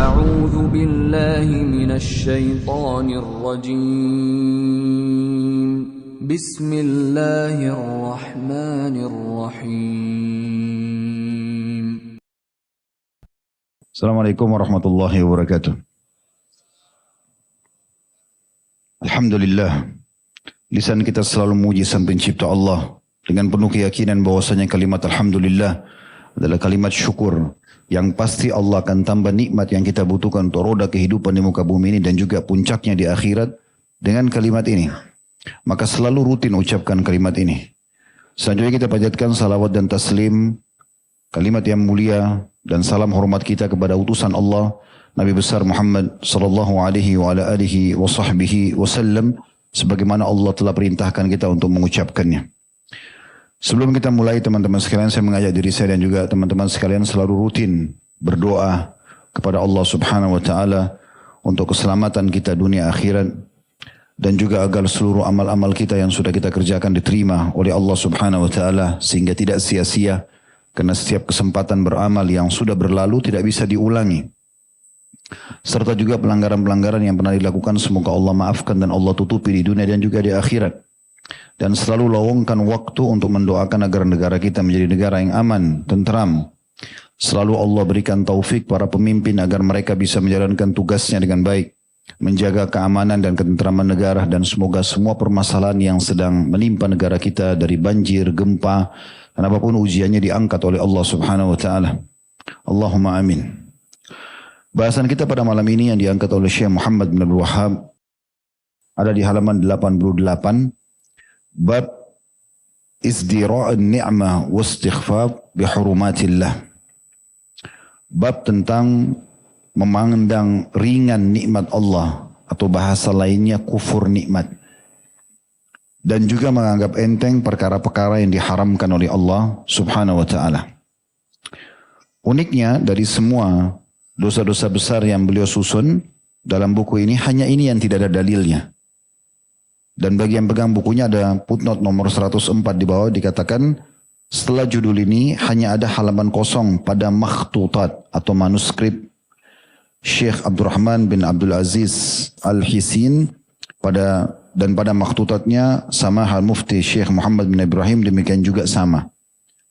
أعوذ بالله من الشيطان الرجيم بسم الله الرحمن الرحيم. Assalamualaikum warahmatullahi wabarakatuh. Alhamdulillah, lisan kita selalu memuji sang pencipta Allah dengan penuh keyakinan bahwasanya kalimat Alhamdulillah adalah kalimat syukur yang pasti Allah akan tambah nikmat yang kita butuhkan untuk roda kehidupan di muka bumi ini dan juga puncaknya di akhirat dengan kalimat ini. Maka selalu rutin ucapkan kalimat ini. Selanjutnya kita panjatkan salawat dan taslim, kalimat yang mulia dan salam hormat kita kepada utusan Allah Nabi besar Muhammad sallallahu alaihi wa ala alihi wa sahbihi wasallam sebagaimana Allah telah perintahkan kita untuk mengucapkannya. Sebelum kita mulai teman-teman sekalian, saya mengajak diri saya dan juga teman-teman sekalian selalu rutin berdoa kepada Allah Subhanahu wa taala untuk keselamatan kita dunia akhirat dan juga agar seluruh amal-amal kita yang sudah kita kerjakan diterima oleh Allah Subhanahu wa taala sehingga tidak sia-sia. Karena setiap kesempatan beramal yang sudah berlalu tidak bisa diulangi. Serta juga pelanggaran-pelanggaran yang pernah dilakukan semoga Allah maafkan dan Allah tutupi di dunia dan juga di akhirat. Dan selalu lowongkan waktu untuk mendoakan agar negara kita menjadi negara yang aman, tentram. Selalu Allah berikan taufik para pemimpin agar mereka bisa menjalankan tugasnya dengan baik. Menjaga keamanan dan ketentraman negara dan semoga semua permasalahan yang sedang menimpa negara kita dari banjir, gempa, dan apapun ujiannya diangkat oleh Allah Subhanahu wa taala. Allahumma amin. Bahasan kita pada malam ini yang diangkat oleh Syekh Muhammad bin Abdul Wahhab ada di halaman 88 bab izdira'un ni'mah wa istighfar bi hurumatillah. Bab tentang memandang ringan nikmat Allah atau bahasa lainnya kufur nikmat. Dan juga menganggap enteng perkara-perkara yang diharamkan oleh Allah Subhanahu wa taala. Uniknya dari semua dosa-dosa besar yang beliau susun dalam buku ini, hanya ini yang tidak ada dalilnya. Dan bagi yang pegang bukunya ada footnote nomor 104 di bawah dikatakan setelah judul ini hanya ada halaman kosong pada makhtutat atau manuskrip Syekh Abdurrahman bin Abdul Aziz Al-Hisin pada makhtutatnya sama hal mufti Syekh Muhammad bin Ibrahim demikian juga sama.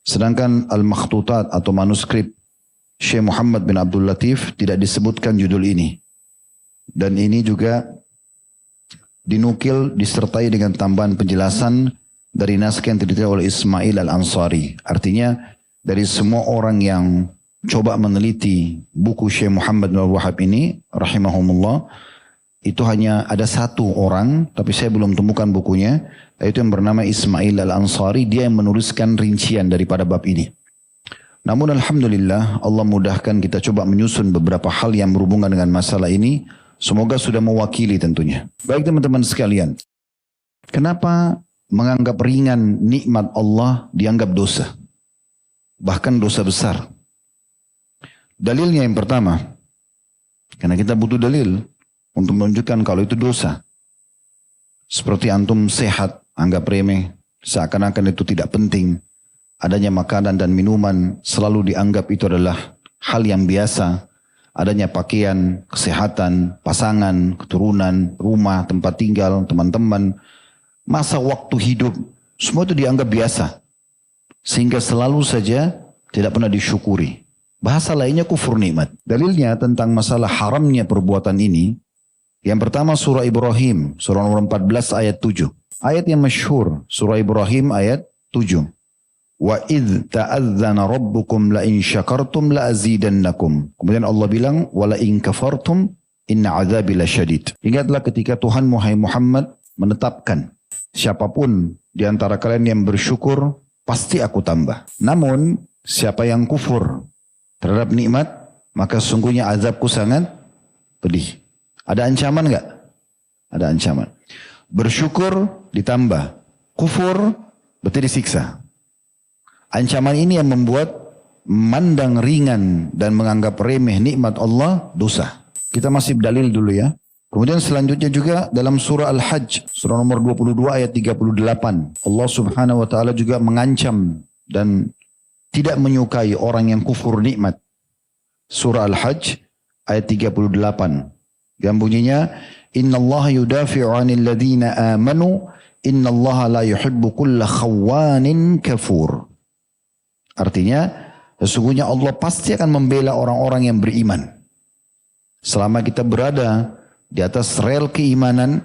Sedangkan al-makhtutat atau manuskrip Syekh Muhammad bin Abdul Latif tidak disebutkan judul ini. Dan ini juga dinukil disertai dengan tambahan penjelasan dari naskah yang diterima oleh Ismail Al-Ansari. Artinya dari semua orang yang coba meneliti buku Syekh Muhammad bin Abdul Wahhab ini rahimahumullah, itu hanya ada satu orang, tapi saya belum temukan bukunya, yaitu yang bernama Ismail Al-Ansari. Dia yang menuliskan rincian daripada bab ini. Namun alhamdulillah Allah mudahkan kita coba menyusun beberapa hal yang berhubungan dengan masalah ini. Semoga sudah mewakili tentunya. Baik teman-teman sekalian, kenapa menganggap ringan nikmat Allah dianggap dosa? Bahkan dosa besar. Dalilnya yang pertama, karena kita butuh dalil untuk menunjukkan kalau itu dosa. Seperti antum sehat, anggap remeh, seakan-akan itu tidak penting. Adanya makanan dan minuman selalu dianggap itu adalah hal yang biasa. Adanya pakaian, kesehatan, pasangan, keturunan, rumah, tempat tinggal, teman-teman, masa waktu hidup, semua itu dianggap biasa. Sehingga selalu saja tidak pernah disyukuri. Bahasa lainnya kufur nikmat. Dalilnya tentang masalah haramnya perbuatan ini, yang pertama surah Ibrahim, surah nomor 14 ayat 7. Ayat yang masyhur, surah Ibrahim ayat 7. Wa idh ta'adzana rabbukum la in syakartum la azidannakum. Kemudian Allah bilang wa la in kafartum inna azabi lasyadid. Ingatlah ketika Tuhan Muhammad menetapkan siapapun di antara kalian yang bersyukur pasti aku tambah. Namun siapa yang kufur terhadap nikmat maka sesungguhnya azabku sangat pedih. Ada ancaman enggak? Ada ancaman. Bersyukur ditambah, kufur berarti disiksa. Ancaman ini yang membuat memandang ringan dan menganggap remeh nikmat Allah dosa. Kita masih dalil dulu ya. Kemudian selanjutnya juga dalam surah Al-Hajj, surah nomor 22 ayat 38. Allah Subhanahu wa taala juga mengancam dan tidak menyukai orang yang kufur nikmat. Surah Al-Hajj ayat 38. Yang bunyinya, Innallaha yudafi'u 'anil ladzina amanu, innallaha la yuhibbu kulla khawanin kafur. Artinya, sesungguhnya Allah pasti akan membela orang-orang yang beriman. Selama kita berada di atas rel keimanan,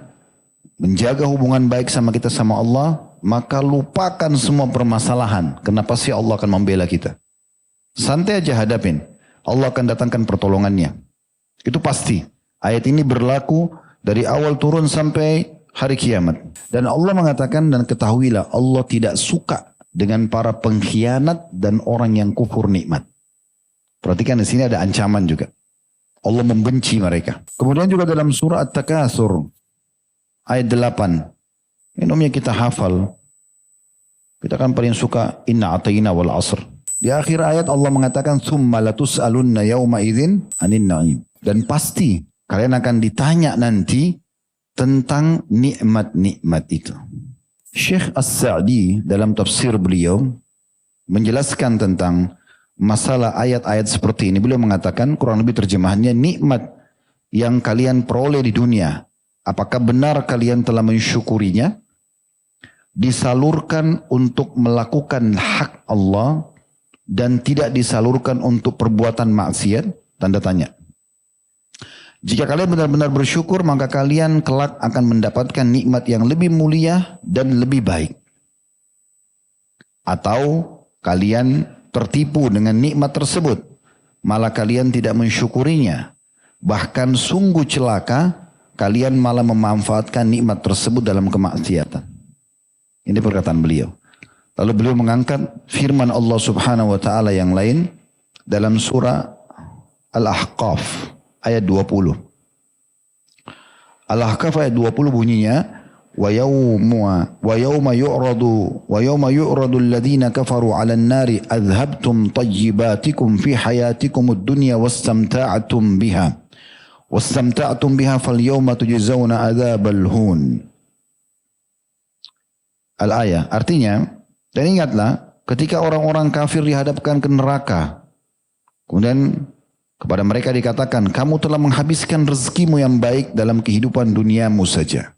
menjaga hubungan baik sama kita sama Allah, maka lupakan semua permasalahan. Kenapa sih Allah akan membela kita? Santai aja hadapin. Allah akan datangkan pertolongannya. Itu pasti. Ayat ini berlaku dari awal turun sampai hari kiamat. Dan Allah mengatakan, dan ketahuilah Allah tidak suka dengan para pengkhianat dan orang yang kufur nikmat. Perhatikan di sini ada ancaman juga. Allah membenci mereka. Kemudian juga dalam surah At-Takatsur ayat 8. Ini umumnya kita hafal. Kita kan paling suka inna atayna wal asr. Di akhir ayat Allah mengatakan tsumma latus'alunna yauma idzin 'anin na'im. Dan pasti kalian akan ditanya nanti tentang nikmat-nikmat itu. Syekh As-Sa'di dalam tafsir beliau menjelaskan tentang masalah ayat-ayat seperti ini. Beliau mengatakan kurang lebih terjemahannya, nikmat yang kalian peroleh di dunia, apakah benar kalian telah mensyukurinya? Disalurkan untuk melakukan hak Allah dan tidak disalurkan untuk perbuatan maksiat? Tanda tanya. Jika kalian benar-benar bersyukur, maka kalian kelak akan mendapatkan nikmat yang lebih mulia dan lebih baik. Atau kalian tertipu dengan nikmat tersebut, malah kalian tidak mensyukurinya. Bahkan sungguh celaka, kalian malah memanfaatkan nikmat tersebut dalam kemaksiatan. Ini perkataan beliau. Lalu beliau mengangkat firman Allah Subhanahu wa taala yang lain dalam surah Al-Ahqaf ayat 20. Al-Ahqaf ayat 20 bunyinya, wa yawma yu'radu alladhina kafaru 'alan nari adhabtum tayyibatikum fi hayatikumud dunya wastamta'tum biha fal yawma tujzauna adzabal hun. Al-ayah, artinya, dan ingatlah ketika orang-orang kafir dihadapkan ke neraka, kemudian kepada mereka dikatakan, kamu telah menghabiskan rezekimu yang baik dalam kehidupan duniamu saja.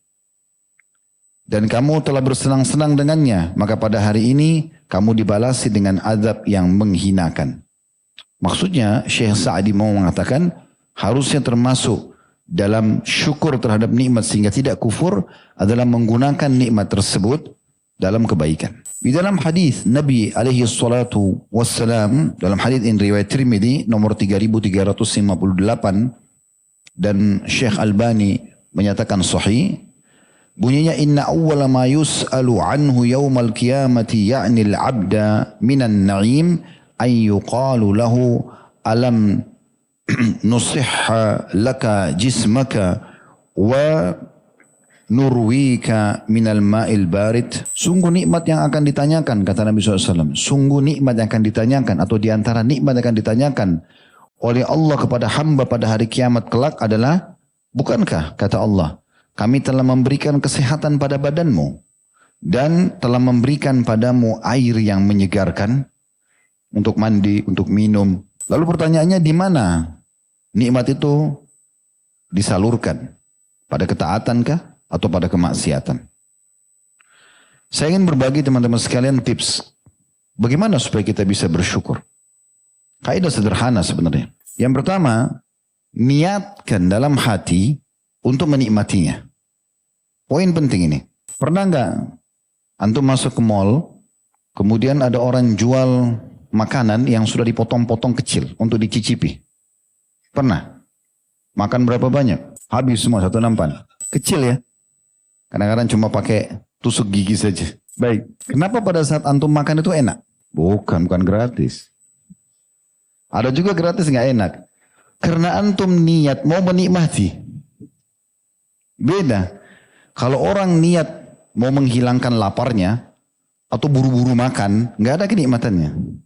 Dan kamu telah bersenang-senang dengannya, maka pada hari ini kamu dibalasi dengan azab yang menghinakan. Maksudnya Syekh Sa'di mau mengatakan, harusnya termasuk dalam syukur terhadap nikmat sehingga tidak kufur adalah menggunakan nikmat tersebut dalam kebaikan. Di dalam hadis Nabi alaihi salatu wassalam, dalam hadis ini riwayat Tirmidzi nomor 3358 dan Syekh Albani menyatakan sahih, bunyinya inna awwala ma yus'alu anhu yaumal qiyamati ya'ni al-'abda minan na'im ay yuqalu lahu alam nusihha laka jismaka wa nurwika minal ma'il barid. Sungguh nikmat yang akan ditanyakan, kata Nabi SAW. Sungguh nikmat yang akan ditanyakan, atau diantara nikmat yang akan ditanyakan oleh Allah kepada hamba pada hari kiamat kelak adalah, bukankah, kata Allah, kami telah memberikan kesehatan pada badanmu dan telah memberikan padamu air yang menyegarkan untuk mandi, untuk minum. Lalu pertanyaannya, di mana nikmat itu disalurkan? Pada ketaatankah atau pada kemaksiatan? Saya ingin berbagi teman-teman sekalian tips bagaimana supaya kita bisa bersyukur. Kaidah sederhana sebenarnya. Yang pertama, niatkan dalam hati untuk menikmatinya. Poin penting ini. Pernah nggak antum masuk ke mall, kemudian ada orang jual makanan yang sudah dipotong-potong kecil untuk dicicipi? Pernah? Makan berapa banyak? Habis semua satu nampan. Kecil ya. Kadang-kadang cuma pakai tusuk gigi saja. Baik. Kenapa pada saat antum makan itu enak? Bukan gratis. Ada juga gratis nggak enak. Karena antum niat mau menikmati. Beda. Kalau orang niat mau menghilangkan laparnya atau buru-buru makan, nggak ada kenikmatannya.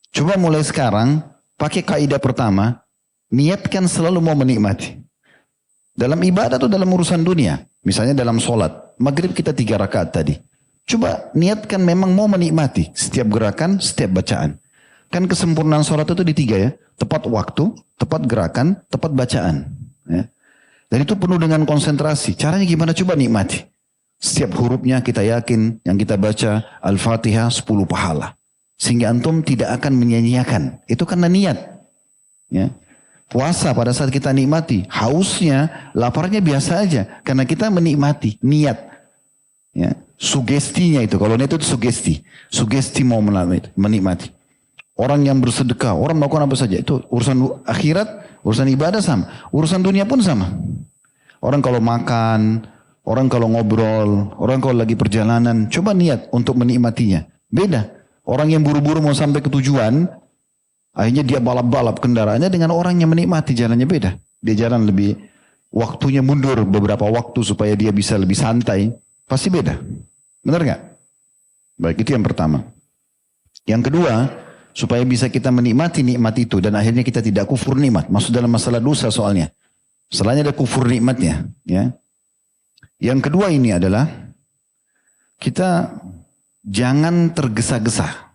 Coba mulai sekarang pakai kaidah pertama, niatkan selalu mau menikmati. Dalam ibadah atau dalam urusan dunia. Misalnya dalam sholat. Maghrib kita 3 rakaat tadi. Coba niatkan memang mau menikmati setiap gerakan, setiap bacaan. Kan kesempurnaan sholat itu di 3 ya. Tepat waktu, tepat gerakan, tepat bacaan. Ya. Dan itu penuh dengan konsentrasi. Caranya gimana? Coba nikmati. Setiap hurufnya kita yakin yang kita baca Al-Fatihah 10 pahala. Sehingga antum tidak akan menyia-nyiakan. Itu karena niat. Ya. Puasa pada saat kita nikmati. Hausnya, laparnya biasa aja. Karena kita menikmati, niat. Ya. Sugestinya itu. Kalau niat itu sugesti. Sugesti mau menikmati. Orang yang bersedekah, orang melakukan apa saja. Itu urusan akhirat, urusan ibadah sama. Urusan dunia pun sama. Orang kalau makan, orang kalau ngobrol, orang kalau lagi perjalanan, coba niat untuk menikmatinya. Beda. Orang yang buru-buru mau sampai ke tujuan, akhirnya dia balap-balap kendaraannya dengan orang yang menikmati jalannya beda. Dia jalan lebih, waktunya mundur beberapa waktu supaya dia bisa lebih santai. Pasti beda. Benar nggak? Baik, itu yang pertama. Yang kedua, supaya bisa kita menikmati nikmat itu dan akhirnya kita tidak kufur nikmat. Maksud dalam masalah dosa soalnya. Selain ada kufur nikmatnya. Ya. Yang kedua ini adalah kita jangan tergesa-gesa.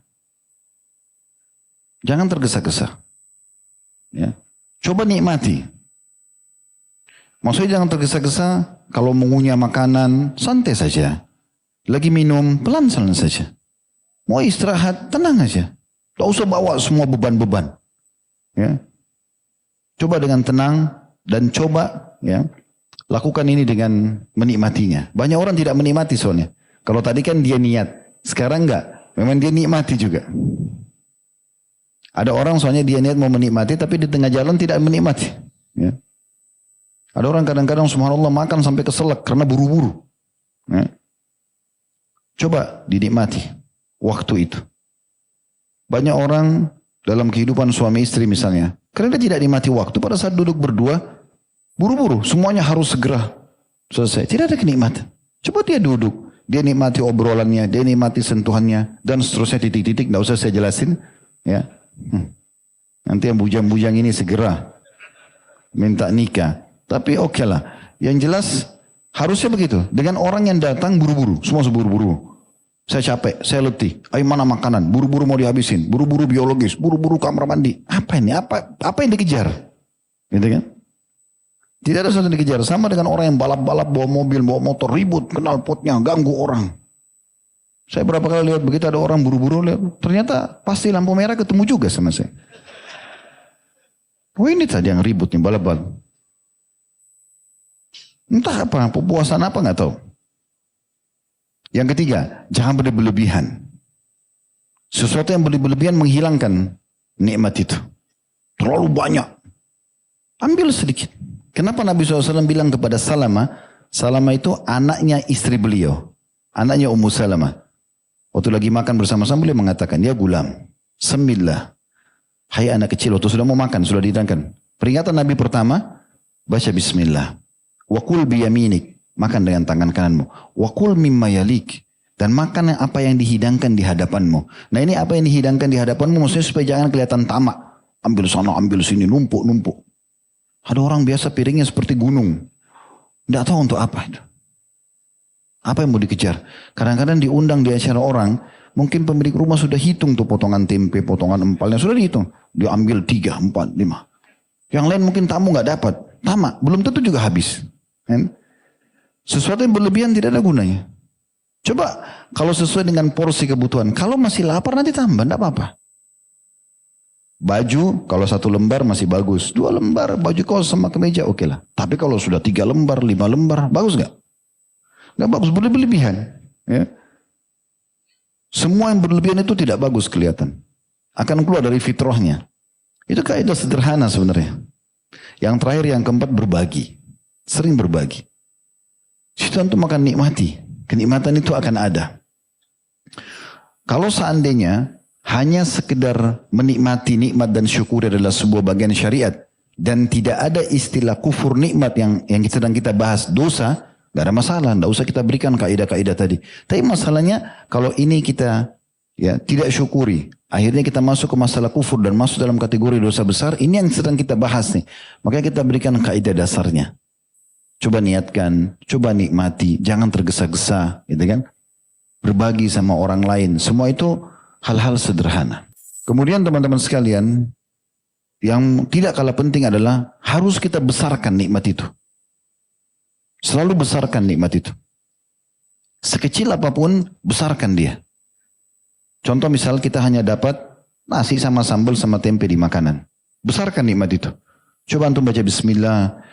Jangan tergesa-gesa. Ya. Coba nikmati. Maksudnya jangan tergesa-gesa kalau mengunyah makanan santai saja. Lagi minum pelan-pelan saja. Mau istirahat tenang aja. Tak usah bawa semua beban-beban. Ya. Coba dengan tenang dan coba ya lakukan ini dengan menikmatinya. Banyak orang tidak menikmati soalnya. Kalau tadi kan dia niat, sekarang enggak. Memang dia nikmati juga. Ada orang soalnya dia niat mau menikmati tapi di tengah jalan tidak menikmati. Ya. Ada orang kadang-kadang subhanallah makan sampai keselak karena buru-buru. Ya. Coba dinikmati waktu itu. Banyak orang dalam kehidupan suami istri misalnya. Karena dia tidak nikmati waktu pada saat duduk berdua. Buru-buru. Semuanya harus segera selesai. Tidak ada kenikmatan. Coba dia duduk. Dia nikmati obrolannya. Dia nikmati sentuhannya. Dan seterusnya titik-titik. Tidak usah saya jelasin. Ya. Nanti yang bujang-bujang ini segera minta nikah. Tapi oke lah. Yang jelas harusnya begitu. Dengan orang yang datang buru-buru. Semua seburu-buru. Saya capek, saya letih. Ayo mana makanan? Buru-buru mau dihabisin. Buru-buru biologis. Buru-buru kamar mandi. Apa ini? Apa yang dikejar? Gitu kan? Tidak ada sesuatu yang dikejar. Sama dengan orang yang balap-balap, bawa mobil, bawa motor, ribut, kenal potnya, ganggu orang. Saya berapa kali lihat begitu ada orang buru-buru, lihat, ternyata pasti lampu merah ketemu juga sama saya. Oh ini tadi yang ribut nih, balap-balap. Entah apa, puasan apa nggak tahu. Yang ketiga, jangan berlebihan. Sesuatu yang berlebihan menghilangkan nikmat itu. Terlalu banyak. Ambil sedikit. Kenapa Nabi SAW bilang kepada Salama? Salama itu anaknya istri beliau. Anaknya Ummu Salama. Waktu lagi makan bersama-sama beliau mengatakan, ya gulam, semillah. Hai anak kecil, waktu sudah mau makan, sudah dihidangkan. Peringatan Nabi pertama, baca bismillah. Wakul biyaminik. Makan dengan tangan kananmu. Wakul mimma yalik. Dan makan apa yang dihidangkan di hadapanmu. Nah ini apa yang dihidangkan di hadapanmu. Maksudnya supaya jangan kelihatan tamak. Ambil sana, ambil sini, numpuk. Ada orang biasa piringnya seperti gunung. Tidak tahu untuk apa itu. Apa yang mau dikejar. Kadang-kadang diundang di acara orang. Mungkin pemilik rumah sudah hitung tuh potongan tempe, potongan empalnya. Sudah dihitung. Dia ambil 3, 4, 5. Yang lain mungkin tamu gak dapat. Tamak. Belum tentu juga habis. Kan? Sesuatu yang berlebihan tidak ada gunanya. Coba kalau sesuai dengan porsi kebutuhan. Kalau masih lapar nanti tambah, tidak apa-apa. Baju kalau 1 lembar masih bagus. 2 lembar baju kaos sama kemeja oke lah. Tapi kalau sudah 3 lembar, 5 lembar bagus gak? Gak bagus, berlebihan. Ya. Semua yang berlebihan itu tidak bagus kelihatan. Akan keluar dari fitrahnya. Itu kaidah sederhana sebenarnya. Yang terakhir yang keempat berbagi. Sering berbagi. Situ antum akan nikmati. Kenikmatan itu akan ada. Kalau seandainya hanya sekedar menikmati nikmat dan syukur adalah sebuah bagian syariat. Dan tidak ada istilah kufur nikmat yang sedang kita bahas dosa. Gak ada masalah. Tidak usah kita berikan kaidah-kaidah tadi. Tapi masalahnya kalau ini kita ya tidak syukuri. Akhirnya kita masuk ke masalah kufur dan masuk dalam kategori dosa besar. Ini yang sedang kita bahas nih. Makanya kita berikan kaidah dasarnya. Coba niatkan, coba nikmati, jangan tergesa-gesa, gitu kan? Berbagi sama orang lain, semua itu hal-hal sederhana. Kemudian teman-teman sekalian, yang tidak kalah penting adalah harus kita besarkan nikmat itu. Selalu besarkan nikmat itu. Sekecil apapun, besarkan dia. Contoh misal kita hanya dapat nasi sama sambal sama tempe di makanan. Besarkan nikmat itu. Coba antum baca bismillah.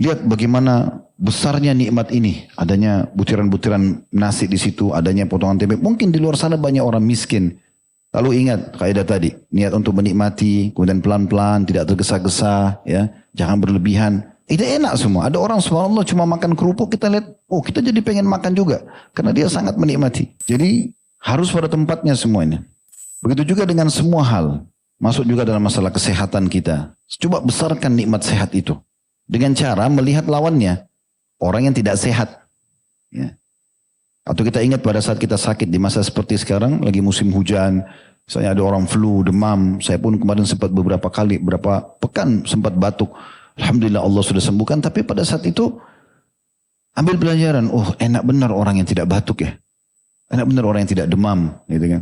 Lihat bagaimana besarnya nikmat ini. Adanya butiran-butiran nasi di situ, adanya potongan tempe. Mungkin di luar sana banyak orang miskin. Lalu ingat kaidah tadi, niat untuk menikmati, kemudian pelan-pelan, tidak tergesa-gesa, ya, jangan berlebihan. Itu enak semua. Ada orang subhanallah cuma makan kerupuk, kita lihat, oh kita jadi pengen makan juga, karena dia sangat menikmati. Jadi harus pada tempatnya semuanya. Begitu juga dengan semua hal, masuk juga dalam masalah kesehatan kita. Coba besarkan nikmat sehat itu dengan cara melihat lawannya, orang yang tidak sehat. Ya. Atau kita ingat pada saat kita sakit di masa seperti sekarang, lagi musim hujan, misalnya ada orang flu, demam, saya pun kemarin sempat beberapa kali, berapa pekan sempat batuk. Alhamdulillah Allah sudah sembuhkan, tapi pada saat itu ambil pelajaran, oh enak benar orang yang tidak batuk ya. Enak benar orang yang tidak demam, gitu kan.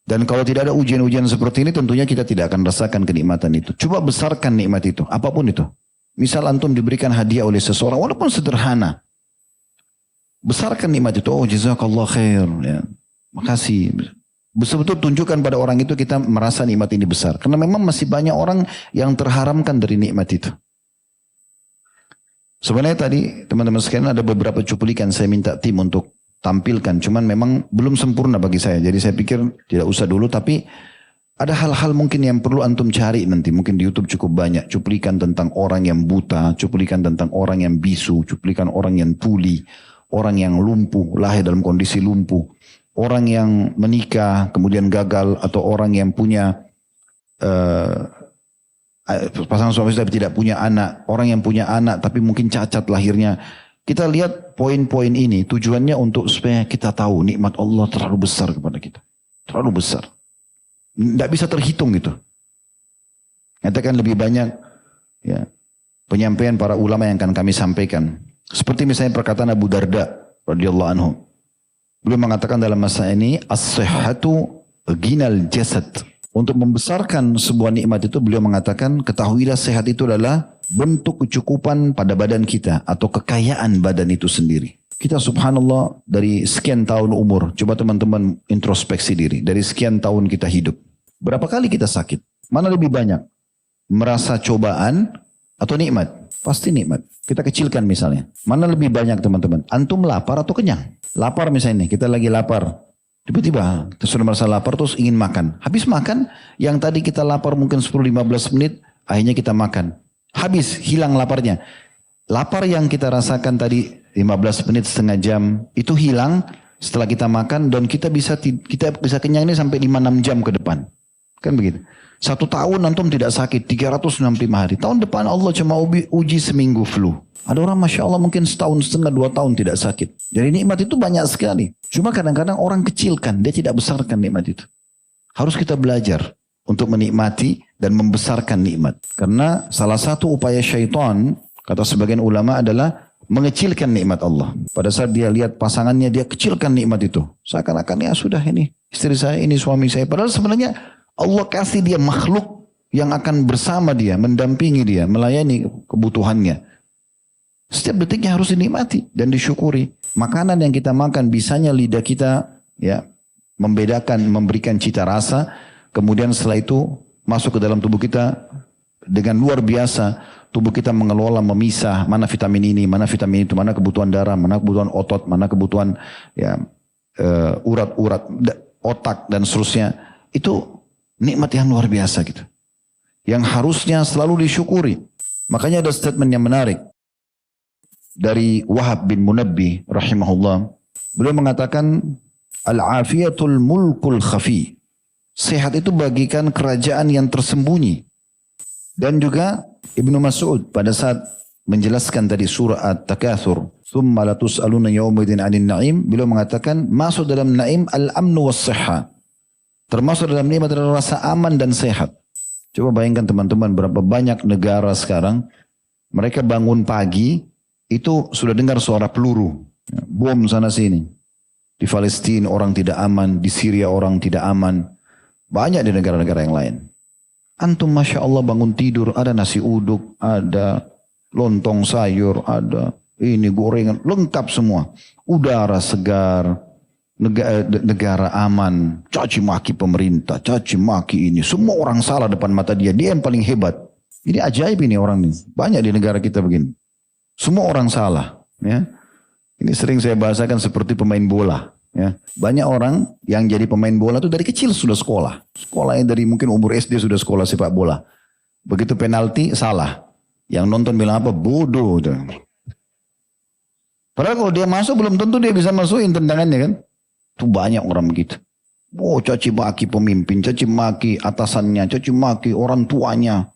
Dan kalau tidak ada ujian-ujian seperti ini, tentunya kita tidak akan rasakan kenikmatan itu. Coba besarkan nikmat itu, apapun itu. Misal antum diberikan hadiah oleh seseorang, walaupun sederhana. Besarkan nikmat itu. Oh jazakallah khair. Ya. Makasih. Betul-betul tunjukkan pada orang itu kita merasa nikmat ini besar. Karena memang masih banyak orang yang terharamkan dari nikmat itu. Sebenarnya tadi teman-teman sekalian ada beberapa cuplikan saya minta tim untuk tampilkan. Cuman memang belum sempurna bagi saya. Jadi saya pikir tidak usah dulu. Tapi ada hal-hal mungkin yang perlu antum cari nanti. Mungkin di YouTube cukup banyak. Cuplikan tentang orang yang buta. Cuplikan tentang orang yang bisu. Cuplikan orang yang tuli. Orang yang lumpuh, lahir dalam kondisi lumpuh. Orang yang menikah, kemudian gagal. Atau orang yang punya pasangan suami istri tapi tidak punya anak. Orang yang punya anak tapi mungkin cacat lahirnya. Kita lihat poin-poin ini. Tujuannya untuk supaya kita tahu nikmat Allah terlalu besar kepada kita. Terlalu besar. Tidak bisa terhitung gitu. Katakan lebih banyak ya, penyampaian para ulama yang akan kami sampaikan. Seperti misalnya perkataan Abu Darda radhiyallahu anhu. Beliau mengatakan dalam masa ini as-sihhatu ghinal jasad. Untuk membesarkan sebuah nikmat itu beliau mengatakan ketahuilah sehat itu adalah bentuk kecukupan pada badan kita atau kekayaan badan itu sendiri. Kita subhanallah dari sekian tahun umur, coba teman-teman introspeksi diri. Dari sekian tahun kita hidup. Berapa kali kita sakit? Mana lebih banyak? Merasa cobaan atau nikmat? Pasti nikmat. Kita kecilkan misalnya. Mana lebih banyak teman-teman? Antum lapar atau kenyang? Lapar misalnya, kita lagi lapar. Tiba-tiba kita sudah merasa lapar terus ingin makan. Habis makan, yang tadi kita lapar mungkin 10-15 menit, akhirnya kita makan. Habis, hilang laparnya. Lapar yang kita rasakan tadi 15 menit, setengah jam, itu hilang setelah kita makan dan kita bisa kenyang ini sampai 5-6 jam ke depan. Kan begitu. 1 tahun antum tidak sakit, 365 hari. Tahun depan Allah cuma uji seminggu flu. Ada orang Masya Allah mungkin 1,5 tahun, 2 tahun tidak sakit. Jadi nikmat itu banyak sekali. Cuma kadang-kadang orang kecilkan, dia tidak besarkan nikmat itu. Harus kita belajar untuk menikmati dan membesarkan nikmat. Karena salah satu upaya syaitan, kata sebagian ulama adalah mengecilkan nikmat Allah. Pada saat dia lihat pasangannya, dia kecilkan nikmat itu. Seakan-akan ya sudah ini, istri saya, ini suami saya. Padahal sebenarnya Allah kasih dia makhluk yang akan bersama dia, mendampingi dia, melayani kebutuhannya. Setiap detiknya harus dinikmati dan disyukuri. Makanan yang kita makan, bisanya lidah kita ya membedakan, memberikan cita rasa. Kemudian setelah itu masuk ke dalam tubuh kita dengan luar biasa. Tubuh kita mengelola, memisah mana vitamin ini, mana vitamin itu, mana kebutuhan darah, mana kebutuhan otot, mana kebutuhan ya urat-urat, otak dan seterusnya. Itu nikmat yang luar biasa gitu. Yang harusnya selalu disyukuri. Makanya ada statement yang menarik. Dari Wahab bin Munabbih rahimahullah. Beliau mengatakan, Al-afiyatul mulkul khafi. Sehat itu bagikan kerajaan yang tersembunyi. Dan juga Ibnu Mas'ud pada saat menjelaskan tadi surah At-Takatsur. Tsumma latus'aluna yawmaidin 'anil na'im. Beliau mengatakan, masuk dalam na'im al-amnu was-sihha. Termasuk dalam nikmat adalah rasa aman dan sehat. Coba bayangkan teman-teman berapa banyak negara sekarang. Mereka bangun pagi, itu sudah dengar suara peluru. Bom sana sini. Di Palestina orang tidak aman, di Syria orang tidak aman. Banyak di negara-negara yang lain. Antum Masya Allah bangun tidur, ada nasi uduk, ada lontong sayur, ada ini gorengan, lengkap semua. Udara segar, negara aman, caci maki pemerintah, caci maki ini. Semua orang salah depan mata dia, dia yang paling hebat. Ini ajaib ini orang ini. Banyak di negara kita begini. Semua orang salah. Ya. Ini sering saya bahasakan seperti pemain bola. Ya. Banyak orang yang jadi pemain bola itu dari kecil sudah sekolah. Sekolahnya dari mungkin umur SD sudah sekolah sepak bola. Begitu penalti salah. Yang nonton bilang apa? Bodoh. Padahal kalau dia masuk belum tentu dia bisa masukin tendangannya kan. Itu banyak orang begitu. Oh, caci maki pemimpin, caci maki atasannya, caci maki orang tuanya,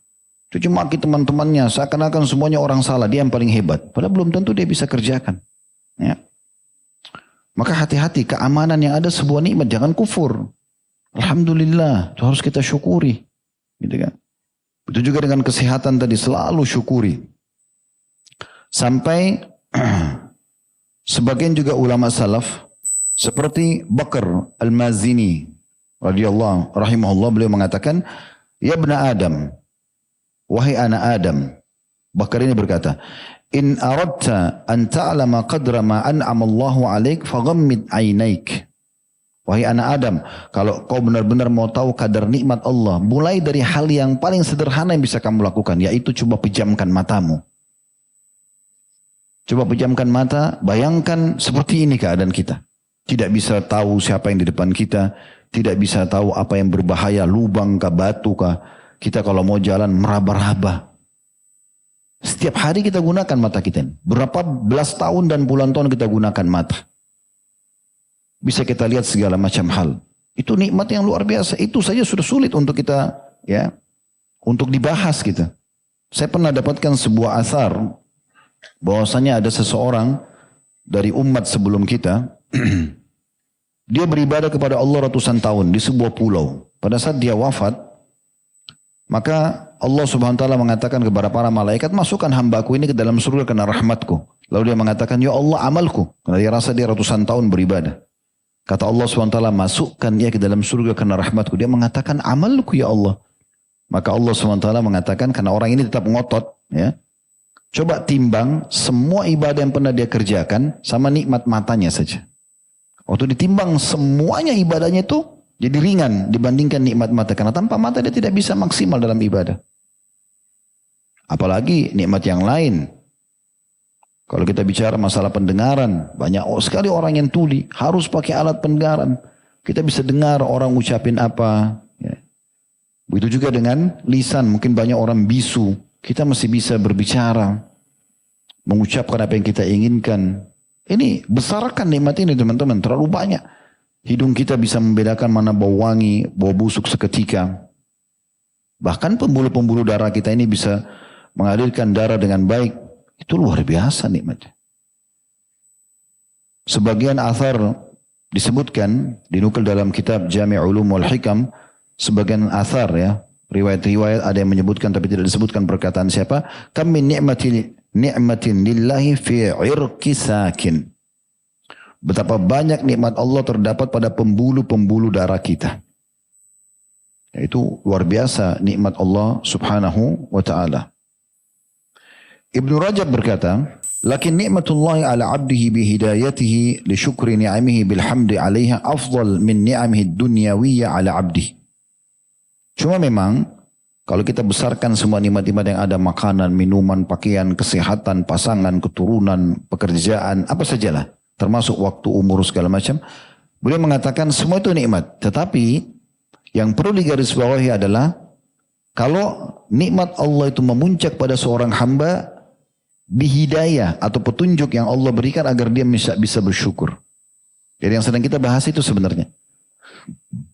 caci maki teman-temannya. Seakan-akan semuanya orang salah, dia yang paling hebat. Padahal belum tentu dia bisa kerjakan. Ya. Maka hati-hati, keamanan yang ada sebuah nikmat, jangan kufur. Alhamdulillah, itu harus kita syukuri. Gitu kan? Itu juga dengan kesehatan tadi, selalu syukuri. Sampai sebagian juga ulama salaf, seperti Bakar Al-Mazini, radhiyallahu rahimahullah, beliau mengatakan, ya bna Adam, wahai anak Adam. Bakar ini berkata, in aradta an ta'lama qadra ma an'ama Allahu 'alaik faghammid 'ainaik. Wahai anak Adam, kalau kau benar-benar mau tahu kadar nikmat Allah, mulai dari hal yang paling sederhana yang bisa kamu lakukan, yaitu coba pejamkan matamu. Coba pejamkan mata, bayangkan seperti ini keadaan kita. Tidak bisa tahu siapa yang di depan kita, tidak bisa tahu apa yang berbahaya, lubang kah, batu kah. Kita kalau mau jalan meraba-raba. Setiap hari kita gunakan mata kita. Berapa belas tahun dan puluhan tahun kita gunakan mata. Bisa kita lihat segala macam hal. Itu nikmat yang luar biasa. Itu saja sudah sulit untuk kita, ya, untuk dibahas kita. Saya pernah dapatkan sebuah asar bahwasanya ada seseorang dari umat sebelum kita. Dia beribadah kepada Allah ratusan tahun di sebuah pulau. Pada saat dia wafat, maka Allah subhanahu wa ta'ala mengatakan kepada para malaikat, masukkan hambaku ini ke dalam surga karena rahmatku. Lalu dia mengatakan, ya Allah amalku. Karena dia rasa dia ratusan tahun beribadah. Kata Allah subhanahu wa ta'ala, masukkan ia ke dalam surga karena rahmatku. Dia mengatakan, amalku ya Allah. Maka Allah subhanahu wa ta'ala mengatakan, karena orang ini tetap ngotot, ya, coba timbang semua ibadah yang pernah dia kerjakan sama nikmat matanya saja. Waktu ditimbang semuanya ibadahnya itu jadi ringan dibandingkan nikmat mata. Karena tanpa mata dia tidak bisa maksimal dalam ibadah. Apalagi nikmat yang lain. Kalau kita bicara masalah pendengaran, banyak sekali orang yang tuli, harus pakai alat pendengaran. Kita bisa dengar orang ucapin apa. Ya. Begitu juga dengan lisan, mungkin banyak orang bisu. Kita masih bisa berbicara, mengucapkan apa yang kita inginkan. Ini besarkan nikmat ini teman-teman, terlalu banyak. Hidung kita bisa membedakan mana bau wangi, bau busuk seketika. Bahkan pembuluh-pembuluh darah kita ini bisa mengalirkan darah dengan baik. Itu luar biasa nikmatnya. Sebagian athar disebutkan, dinukil dalam kitab Jami' Ulum wal Hikam, sebagian athar ya, riwayat-riwayat ada yang menyebutkan tapi tidak disebutkan perkataan siapa. Kam min ni'matin lillahi fi 'irqi sakin. Betapa banyak nikmat Allah terdapat pada pembuluh-pembuluh darah kita. Itu luar biasa nikmat Allah subhanahu wa ta'ala. Ibnu Rajab berkata, lakin nikmatullahi ala abdihi bihidayatihi li syukri ni'amihi bilhamdi alaiha afdal min ni'amihi dunyawiyya ala abdihi. Cuma memang kalau kita besarkan semua nikmat-nikmat yang ada, makanan, minuman, pakaian, kesehatan, pasangan, keturunan, pekerjaan, apa sajalah, termasuk waktu, umur, segala macam, beliau mengatakan semua itu nikmat. Tetapi yang perlu digarisbawahi adalah kalau nikmat Allah itu memuncak pada seorang hamba bihidayah atau petunjuk yang Allah berikan agar dia bisa bersyukur. Jadi yang sedang kita bahas itu sebenarnya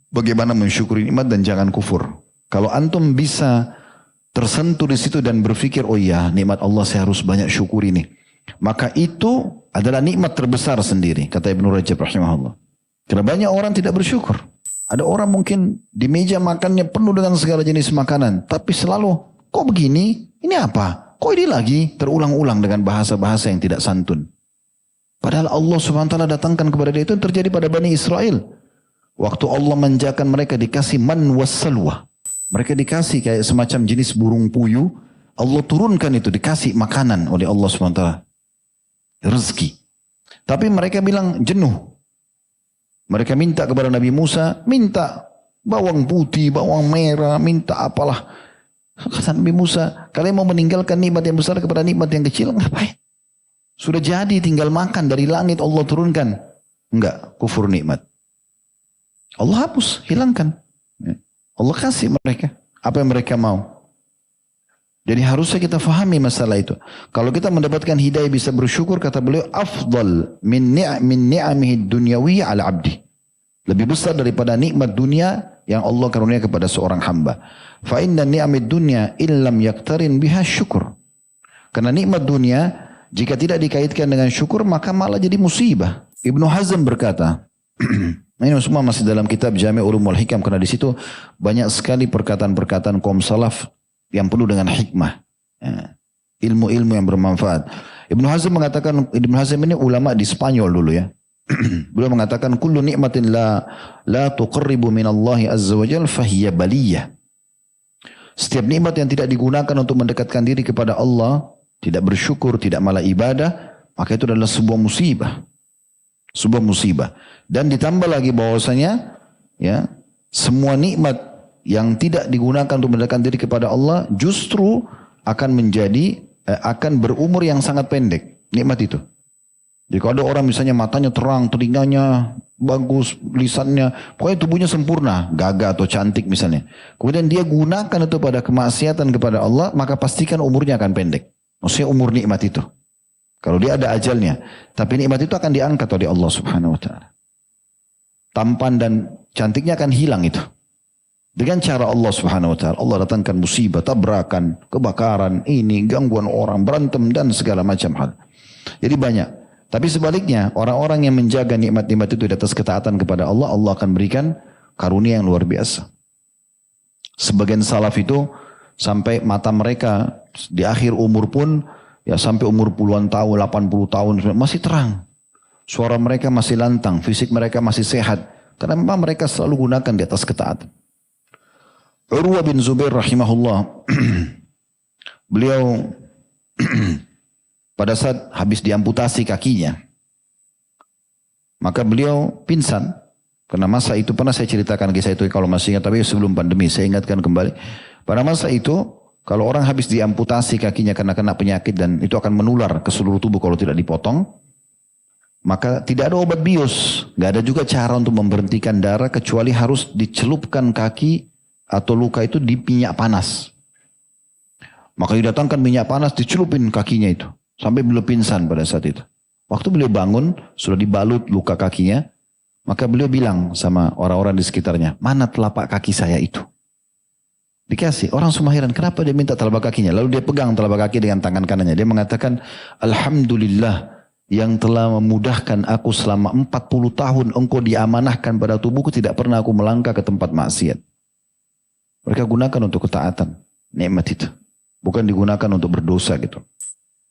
bagaimana mensyukuri nikmat dan jangan kufur. Kalau antum bisa tersentuh di situ dan berpikir, oh iya nikmat Allah saya harus banyak syukuri nih, maka itu adalah nikmat terbesar sendiri, kata Ibnu Rajab rahimahullah. Karena banyak orang tidak bersyukur. Ada orang mungkin di meja makannya penuh dengan segala jenis makanan, tapi selalu, kok begini? Ini apa? Kok ini lagi? Terulang-ulang dengan bahasa-bahasa yang tidak santun. Padahal Allah subhanahu wa ta'ala datangkan kepada dia, itu terjadi pada Bani Israel. Waktu Allah manjakan mereka dikasih man wassalwa. Mereka dikasih kayak semacam jenis burung puyuh. Allah turunkan itu, dikasih makanan oleh Allah SWT. Rezeki. Tapi mereka bilang jenuh. Mereka minta kepada Nabi Musa, minta bawang putih, bawang merah, minta apalah. Kata Nabi Musa, kalian mau meninggalkan nikmat yang besar kepada nikmat yang kecil? Ngapain? Sudah jadi tinggal makan dari langit Allah turunkan. Enggak, kufur nikmat. Allah hapus, hilangkan. Allah kasih mereka apa yang mereka mau. Jadi harusnya kita fahami masalah itu. Kalau kita mendapatkan hidayah bisa bersyukur, kata beliau, afdal min ni'amihi dunyawiyya ala abdi. Lebih besar daripada nikmat dunia yang Allah karunia kepada seorang hamba. Fa inna ni'amid dunya illam yaktarin biha syukur. Karena nikmat dunia jika tidak dikaitkan dengan syukur maka malah jadi musibah. Ibnu Hazm berkata, ini semua masih dalam kitab Jami' Ulumul Hikam, karena di situ banyak sekali perkataan-perkataan kaum salaf yang penuh dengan hikmah, ilmu-ilmu yang bermanfaat. Ibnu Hazm mengatakan, Ibnu Hazm ini ulama di Spanyol dulu ya. Beliau mengatakan kullu ni'matin la tuqarribu minallahi azza wa jalla fahiya baliyah. Setiap nikmat yang tidak digunakan untuk mendekatkan diri kepada Allah, tidak bersyukur, tidak malah ibadah, maka itu adalah sebuah musibah. Sebuah musibah. Dan ditambah lagi bahwasanya ya, semua nikmat yang tidak digunakan untuk mendekatkan diri kepada Allah justru akan akan berumur yang sangat pendek. Nikmat itu. Jadi kalau ada orang misalnya matanya terang, telinganya bagus, lisannya, pokoknya tubuhnya sempurna, gagah atau cantik misalnya. Kemudian dia gunakan itu pada kemaksiatan kepada Allah, maka pastikan umurnya akan pendek. Maksudnya umur nikmat itu. Kalau dia ada ajalnya. Tapi nikmat itu akan diangkat oleh Allah Subhanahu wa ta'ala. Tampan dan cantiknya akan hilang itu. Dengan cara Allah Subhanahu wa ta'ala. Allah datangkan musibah, tabrakan, kebakaran, ini, gangguan orang, berantem dan segala macam hal. Jadi banyak. Tapi sebaliknya, orang-orang yang menjaga nikmat-nikmat itu di atas ketaatan kepada Allah, Allah akan berikan karunia yang luar biasa. Sebagian salaf itu sampai mata mereka di akhir umur pun, ya sampai umur puluhan tahun, 80 tahun, masih terang. Suara mereka masih lantang, fisik mereka masih sehat. Karena memang mereka selalu gunakan di atas ketaatan. Urwah bin Zubair rahimahullah, beliau pada saat habis diamputasi kakinya, maka beliau pingsan. Karena masa itu pernah saya ceritakan kisah itu kalau masih ingat, tapi sebelum pandemi saya ingatkan kembali. Pada masa itu kalau orang habis diamputasi kakinya karena kena penyakit dan itu akan menular ke seluruh tubuh kalau tidak dipotong, maka tidak ada obat bius, nggak ada juga cara untuk memberhentikan darah kecuali harus dicelupkan kaki atau luka itu di minyak panas. Maka didatangkan minyak panas, dicelupin kakinya itu. Sampai beliau pingsan pada saat itu. Waktu beliau bangun, sudah dibalut luka kakinya. Maka beliau bilang sama orang-orang di sekitarnya, mana telapak kaki saya itu? Dikasih. Orang semua heran, kenapa dia minta telapak kakinya? Lalu dia pegang telapak kaki dengan tangan kanannya. Dia mengatakan, Alhamdulillah yang telah memudahkan aku selama 40 tahun engkau diamanahkan pada tubuhku, tidak pernah aku melangkah ke tempat maksiat. Mereka gunakan untuk ketaatan. Nikmat itu. Bukan digunakan untuk berdosa gitu.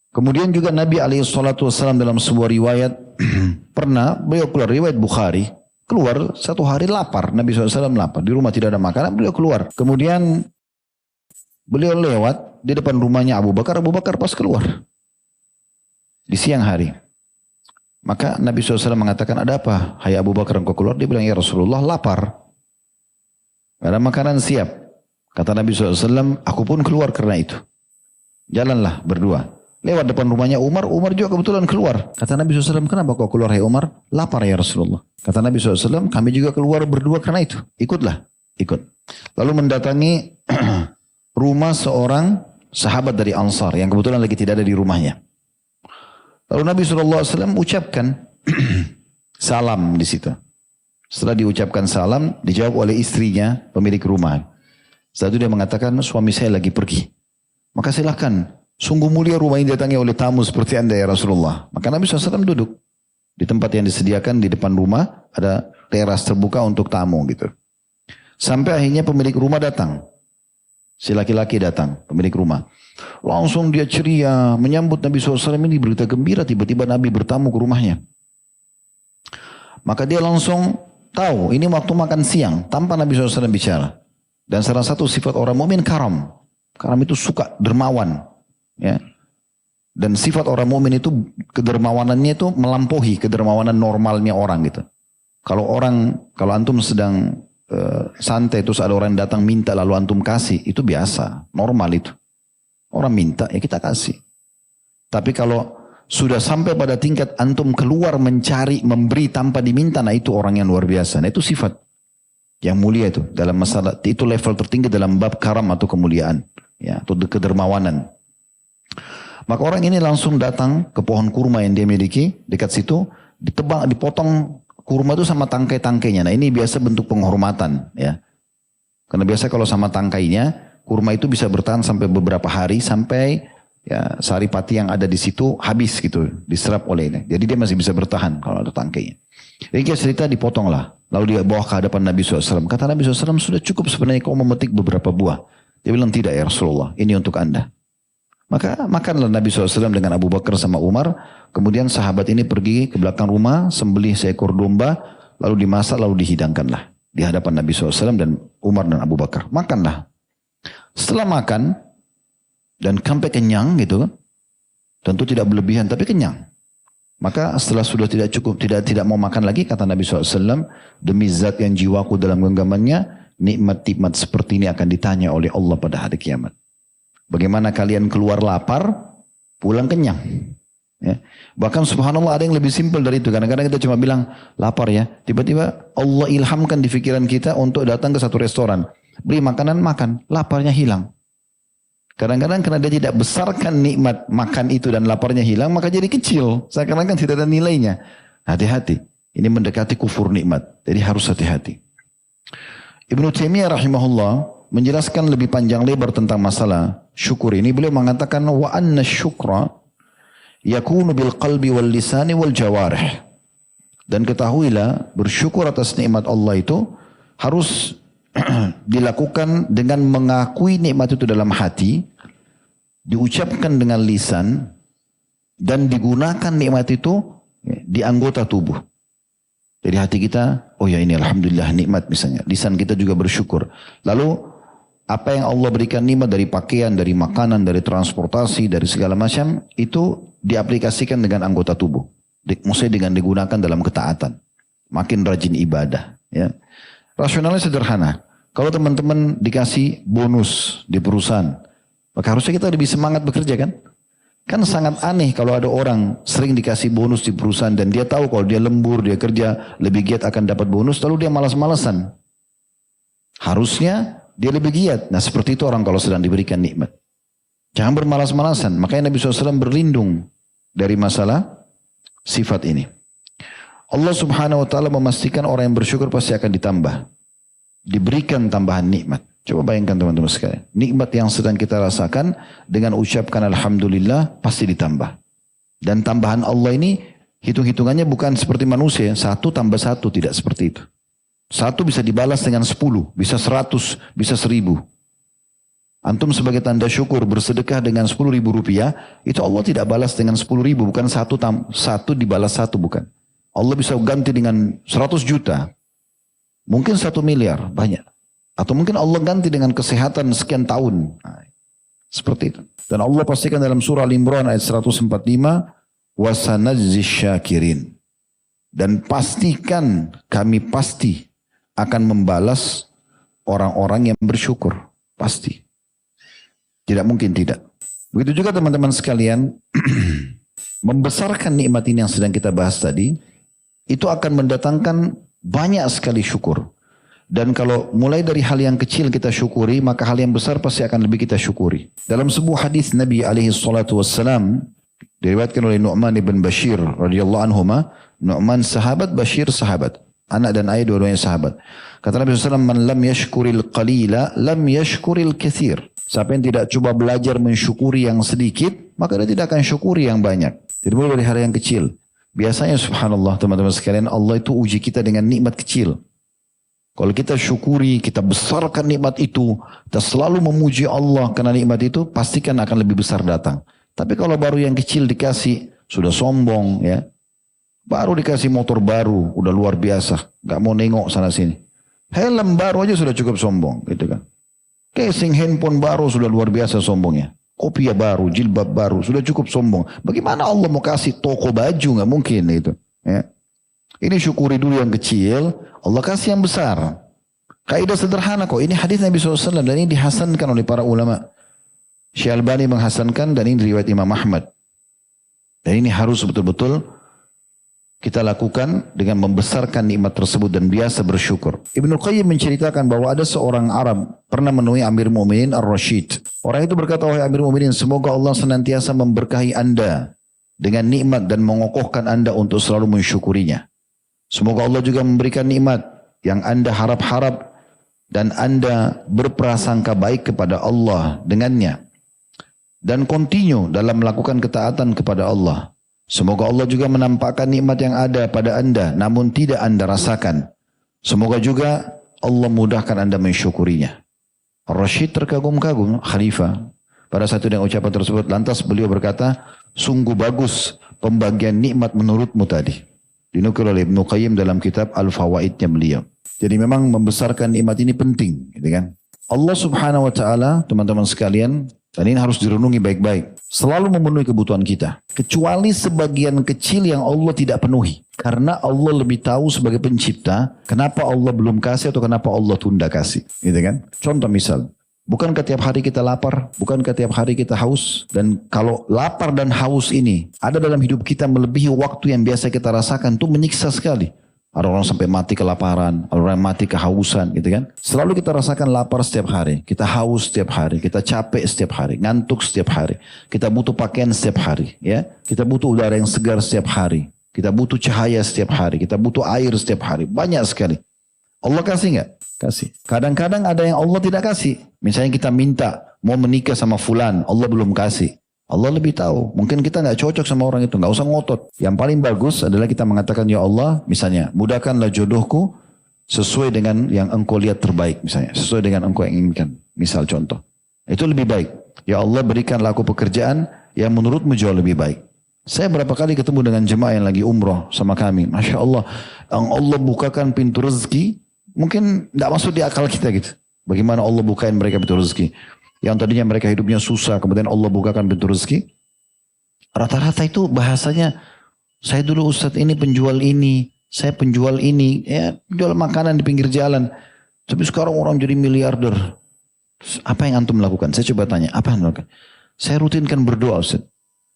Kemudian juga Nabi SAW dalam sebuah riwayat, pernah beliau keluar, riwayat Bukhari, keluar satu hari lapar, Nabi SAW lapar, di rumah tidak ada makanan, beliau keluar. Kemudian beliau lewat di depan rumahnya Abu Bakar pas keluar. Di siang hari. Maka Nabi SAW mengatakan, ada apa? Hai Abu Bakar engkau keluar? Dia bilang, ya Rasulullah lapar. Gak ada makanan siap. Kata Nabi SAW, aku pun keluar karena itu. Jalanlah berdua. Lewat depan rumahnya Umar juga kebetulan keluar. Kata Nabi SAW, kenapa kau keluar hai Umar? Lapar ya Rasulullah. Kata Nabi SAW, kami juga keluar berdua karena itu. Ikutlah, ikut. Lalu mendatangi rumah seorang sahabat dari Ansar yang kebetulan lagi tidak ada di rumahnya. Lalu Nabi SAW ucapkan salam di situ. Setelah diucapkan salam, dijawab oleh istrinya, pemilik rumah. Setelah itu dia mengatakan, suami saya lagi pergi. Maka silakan. Sungguh mulia rumah ini datangi oleh tamu seperti anda ya Rasulullah. Maka Nabi SAW duduk di tempat yang disediakan di depan rumah, ada teras terbuka untuk tamu gitu. Sampai akhirnya pemilik rumah datang. Si laki-laki datang, pemilik rumah. Langsung dia ceria, menyambut Nabi SAW ini berita gembira, tiba-tiba Nabi bertamu ke rumahnya. Maka dia langsung tahu ini waktu makan siang tanpa Nabi SAW bicara. Dan salah satu sifat orang mukmin karam. Karam itu suka dermawan. Ya. Dan sifat orang mukmin itu kedermawanannya itu melampaui kedermawanan normalnya orang gitu. Kalau antum sedang santai terus ada orang datang minta lalu antum kasih, itu biasa, normal itu. Orang minta ya kita kasih. Tapi kalau sudah sampai pada tingkat antum keluar mencari, memberi tanpa diminta, nah itu orang yang luar biasa. Nah itu sifat yang mulia itu dalam masalah, itu level tertinggi dalam bab karam atau kemuliaan, ya, atau kedermawanan. Maka orang ini langsung datang ke pohon kurma yang dia miliki dekat situ, dipotong kurma itu sama tangkai-tangkainya. Nah ini biasa bentuk penghormatan, ya. Karena biasa kalau sama tangkainya, kurma itu bisa bertahan sampai beberapa hari, sampai ya saripati yang ada di situ habis gitu, diserap oleh ini. Jadi dia masih bisa bertahan kalau ada tangkainya. Jadi dia cerita dipotong lah. Lalu dia bawa ke hadapan Nabi SAW. Kata Nabi SAW, sudah cukup sebenarnya kau memetik beberapa buah. Dia bilang, tidak ya Rasulullah, ini untuk anda. Maka makanlah Nabi SAW dengan Abu Bakar sama Umar. Kemudian sahabat ini pergi ke belakang rumah, sembelih seekor domba, lalu dimasak, lalu dihidangkanlah di hadapan Nabi SAW dan Umar dan Abu Bakar. Makanlah. Setelah makan, dan sampai kenyang gitu, tentu tidak berlebihan, tapi kenyang. Maka setelah sudah tidak cukup, tidak mau makan lagi, kata Nabi SAW, demi zat yang jiwaku dalam genggamannya, nikmat-nikmat seperti ini akan ditanya oleh Allah pada hari kiamat. Bagaimana kalian keluar lapar, pulang kenyang. Ya. Bahkan subhanallah ada yang lebih simpel dari itu. Kadang-kadang kita cuma bilang lapar ya. Tiba-tiba Allah ilhamkan di pikiran kita untuk datang ke satu restoran. Beri makanan, makan. Laparnya hilang. Kadang-kadang karena dia tidak besarkan nikmat makan itu dan laparnya hilang, maka jadi kecil. Seakan-akan tidak ada nilainya. Hati-hati. Ini mendekati kufur nikmat. Jadi harus hati-hati. Ibnu Taimiyah rahimahullah menjelaskan lebih panjang lebar tentang masalah syukur ini. Beliau mengatakan wa anna syukra yakunu bil qalbi wal lisani wal jawarih. Dan ketahuilah bersyukur atas nikmat Allah itu harus dilakukan dengan mengakui nikmat itu dalam hati, diucapkan dengan lisan, dan digunakan nikmat itu di anggota tubuh. Jadi hati kita, oh ya ini alhamdulillah nikmat misalnya. Lisan kita juga bersyukur. Lalu apa yang Allah berikan nikmat dari pakaian, dari makanan, dari transportasi, dari segala macam, itu diaplikasikan dengan anggota tubuh. Maksudnya dengan digunakan dalam ketaatan. Makin rajin ibadah. Ya. Rasionalnya sederhana. Kalau teman-teman dikasih bonus di perusahaan, maka harusnya kita lebih semangat bekerja kan? Kan sangat aneh kalau ada orang sering dikasih bonus di perusahaan dan dia tahu kalau dia lembur, dia kerja lebih giat akan dapat bonus, lalu dia malas-malasan. Harusnya dia lebih giat. Nah seperti itu orang kalau sedang diberikan nikmat. Jangan bermalas-malasan. Makanya Nabi SAW berlindung dari masalah sifat ini. Allah Subhanahu Wa Taala memastikan orang yang bersyukur pasti akan ditambah. Diberikan tambahan nikmat. Coba bayangkan teman-teman sekalian. Nikmat yang sedang kita rasakan dengan ucapkan alhamdulillah pasti ditambah. Dan tambahan Allah ini hitung-hitungannya bukan seperti manusia. 1 tambah 1 tidak seperti itu. 1 bisa dibalas dengan 10, bisa 100, bisa 1000. Antum sebagai tanda syukur bersedekah dengan 10.000 rupiah, itu Allah tidak balas dengan 10.000, bukan 1 dibalas 1, bukan. Allah bisa ganti dengan 100 juta. Mungkin 1 miliar, banyak. Atau mungkin Allah ganti dengan kesehatan sekian tahun. Nah, seperti itu. Dan Allah pastikan dalam surah Al-Imran ayat 145, وَسَنَجْزِي الشَّاكِرِينَ. Dan pastikan, kami pasti akan membalas orang-orang yang bersyukur. Pasti. Tidak mungkin tidak. Begitu juga teman-teman sekalian, membesarkan nikmat ini yang sedang kita bahas tadi, itu akan mendatangkan banyak sekali syukur. Dan kalau mulai dari hal yang kecil kita syukuri, maka hal yang besar pasti akan lebih kita syukuri. Dalam sebuah hadis Nabi SAW, diriwayatkan oleh Nu'man ibn Bashir radhiyallahu anhuma, Nu'man sahabat, Bashir sahabat. Anak dan ayah dua-duanya sahabat. Kata Nabi SAW, man lam yashkuril qalila, lam yashkuril kathir. Siapa yang tidak coba belajar mensyukuri yang sedikit, maka dia tidak akan syukuri yang banyak. Jadi mulai dari hal yang kecil. Biasanya subhanallah teman-teman sekalian, Allah itu uji kita dengan nikmat kecil. Kalau kita syukuri, kita besarkan nikmat itu, kita selalu memuji Allah karena nikmat itu, pastikan akan lebih besar datang. Tapi kalau baru yang kecil dikasih, sudah sombong ya, Baru dikasih motor baru, udah luar biasa. Gak mau nengok sana sini. Helm baru aja sudah cukup sombong, gitu kan. Casing handphone baru sudah luar biasa sombongnya. Kopiah baru, jilbab baru, sudah cukup sombong. Bagaimana Allah mau kasih toko baju? Nggak mungkin itu. Ya. Ini syukuri dulu yang kecil, Allah kasih yang besar. Kaidah sederhana kok. Ini hadis Nabi SAW dan ini dihasankan oleh para ulama. Syekh Albani menghasankan dan ini riwayat Imam Ahmad. Dan ini harus betul-betul kita lakukan dengan membesarkan nikmat tersebut dan biasa bersyukur. Ibnu Qayyim menceritakan bahwa ada seorang Arab pernah menemui Amir Mu'minin Ar-Rasyid. Orang itu berkata, wahai Amir Mu'minin, semoga Allah senantiasa memberkahi Anda dengan nikmat dan mengokohkan Anda untuk selalu mensyukurinya. Semoga Allah juga memberikan nikmat yang Anda harap-harap dan Anda berprasangka baik kepada Allah dengannya. Dan continue dalam melakukan ketaatan kepada Allah. Semoga Allah juga menampakkan nikmat yang ada pada Anda, namun tidak Anda rasakan. Semoga juga Allah mudahkan Anda mensyukurinya. Ar-Rasyid terkagum-kagum, khalifah. Pada satu dengan ucapan tersebut, lantas beliau berkata, sungguh bagus pembagian nikmat menurutmu tadi. Dinukil oleh Ibnu Qayyim dalam kitab Al-Fawaidnya beliau. Jadi memang membesarkan nikmat ini penting, gitu kan? Allah Subhanahu wa taala, teman-teman sekalian, dan ini harus direnungi baik-baik. Selalu memenuhi kebutuhan kita. Kecuali sebagian kecil yang Allah tidak penuhi. Karena Allah lebih tahu sebagai pencipta, kenapa Allah belum kasih atau kenapa Allah tunda kasih. Gitu kan? Contoh misal, bukankah tiap hari kita lapar? Bukankah tiap hari kita haus? Dan kalau lapar dan haus ini ada dalam hidup kita melebihi waktu yang biasa kita rasakan, itu menyiksa sekali. Ada orang sampai mati kelaparan, ada orang mati kehausan gitu kan. Selalu kita rasakan lapar setiap hari, kita haus setiap hari, kita capek setiap hari, ngantuk setiap hari. Kita butuh pakaian setiap hari, ya. Kita butuh udara yang segar setiap hari. Kita butuh cahaya setiap hari, kita butuh air setiap hari. Banyak sekali. Allah kasih nggak? Kasih. Kadang-kadang ada yang Allah tidak kasih. Misalnya kita minta mau menikah sama fulan, Allah belum kasih. Allah lebih tahu. Mungkin kita nggak cocok sama orang itu, nggak usah ngotot. Yang paling bagus adalah kita mengatakan, ya Allah, misalnya, mudahkanlah jodohku sesuai dengan yang engkau lihat terbaik, misalnya, sesuai dengan engkau yang inginkan. Misal contoh, itu lebih baik. Ya Allah, berikanlah aku pekerjaan yang menurutmu jauh lebih baik. Saya berapa kali ketemu dengan jemaah yang lagi umroh sama kami, masya Allah, yang Allah bukakan pintu rezeki, mungkin nggak masuk di akal kita gitu. Bagaimana Allah bukain mereka pintu rezeki? Yang tadinya mereka hidupnya susah, kemudian Allah bukakan pintu rezeki. Rata-rata itu bahasanya, saya dulu Ustadz ini penjual ini, saya penjual ini, ya jual makanan di pinggir jalan. Tapi sekarang orang jadi miliarder. Apa yang antum lakukan? Saya coba tanya, apa yang lakukan? Saya rutinkan berdoa Ustadz.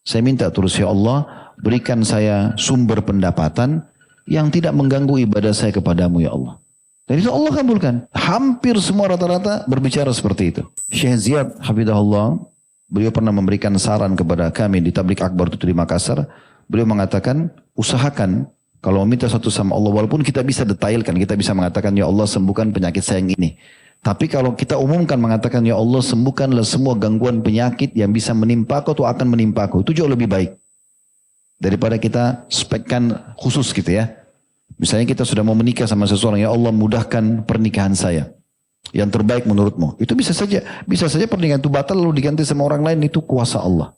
Saya minta terus, ya Allah, berikan saya sumber pendapatan yang tidak mengganggu ibadah saya kepadamu, ya Allah. Dan itu Allah kabulkan. Hampir semua rata-rata berbicara seperti itu. Syekh Ziyad Hafidahullah, beliau pernah memberikan saran kepada kami di Tablik Akbar itu di Makassar. Beliau mengatakan, usahakan kalau minta satu sama Allah, walaupun kita bisa detailkan, kita bisa mengatakan, ya Allah sembuhkan penyakit saya yang ini. Tapi kalau kita umumkan mengatakan, ya Allah sembuhkanlah semua gangguan penyakit yang bisa menimpaku atau akan menimpaku. Itu jauh lebih baik. Daripada kita spekkan khusus gitu ya. Misalnya kita sudah mau menikah sama seseorang, ya Allah mudahkan pernikahan saya. Yang terbaik menurutmu. Itu bisa saja pernikahan itu batal lalu diganti sama orang lain, itu kuasa Allah.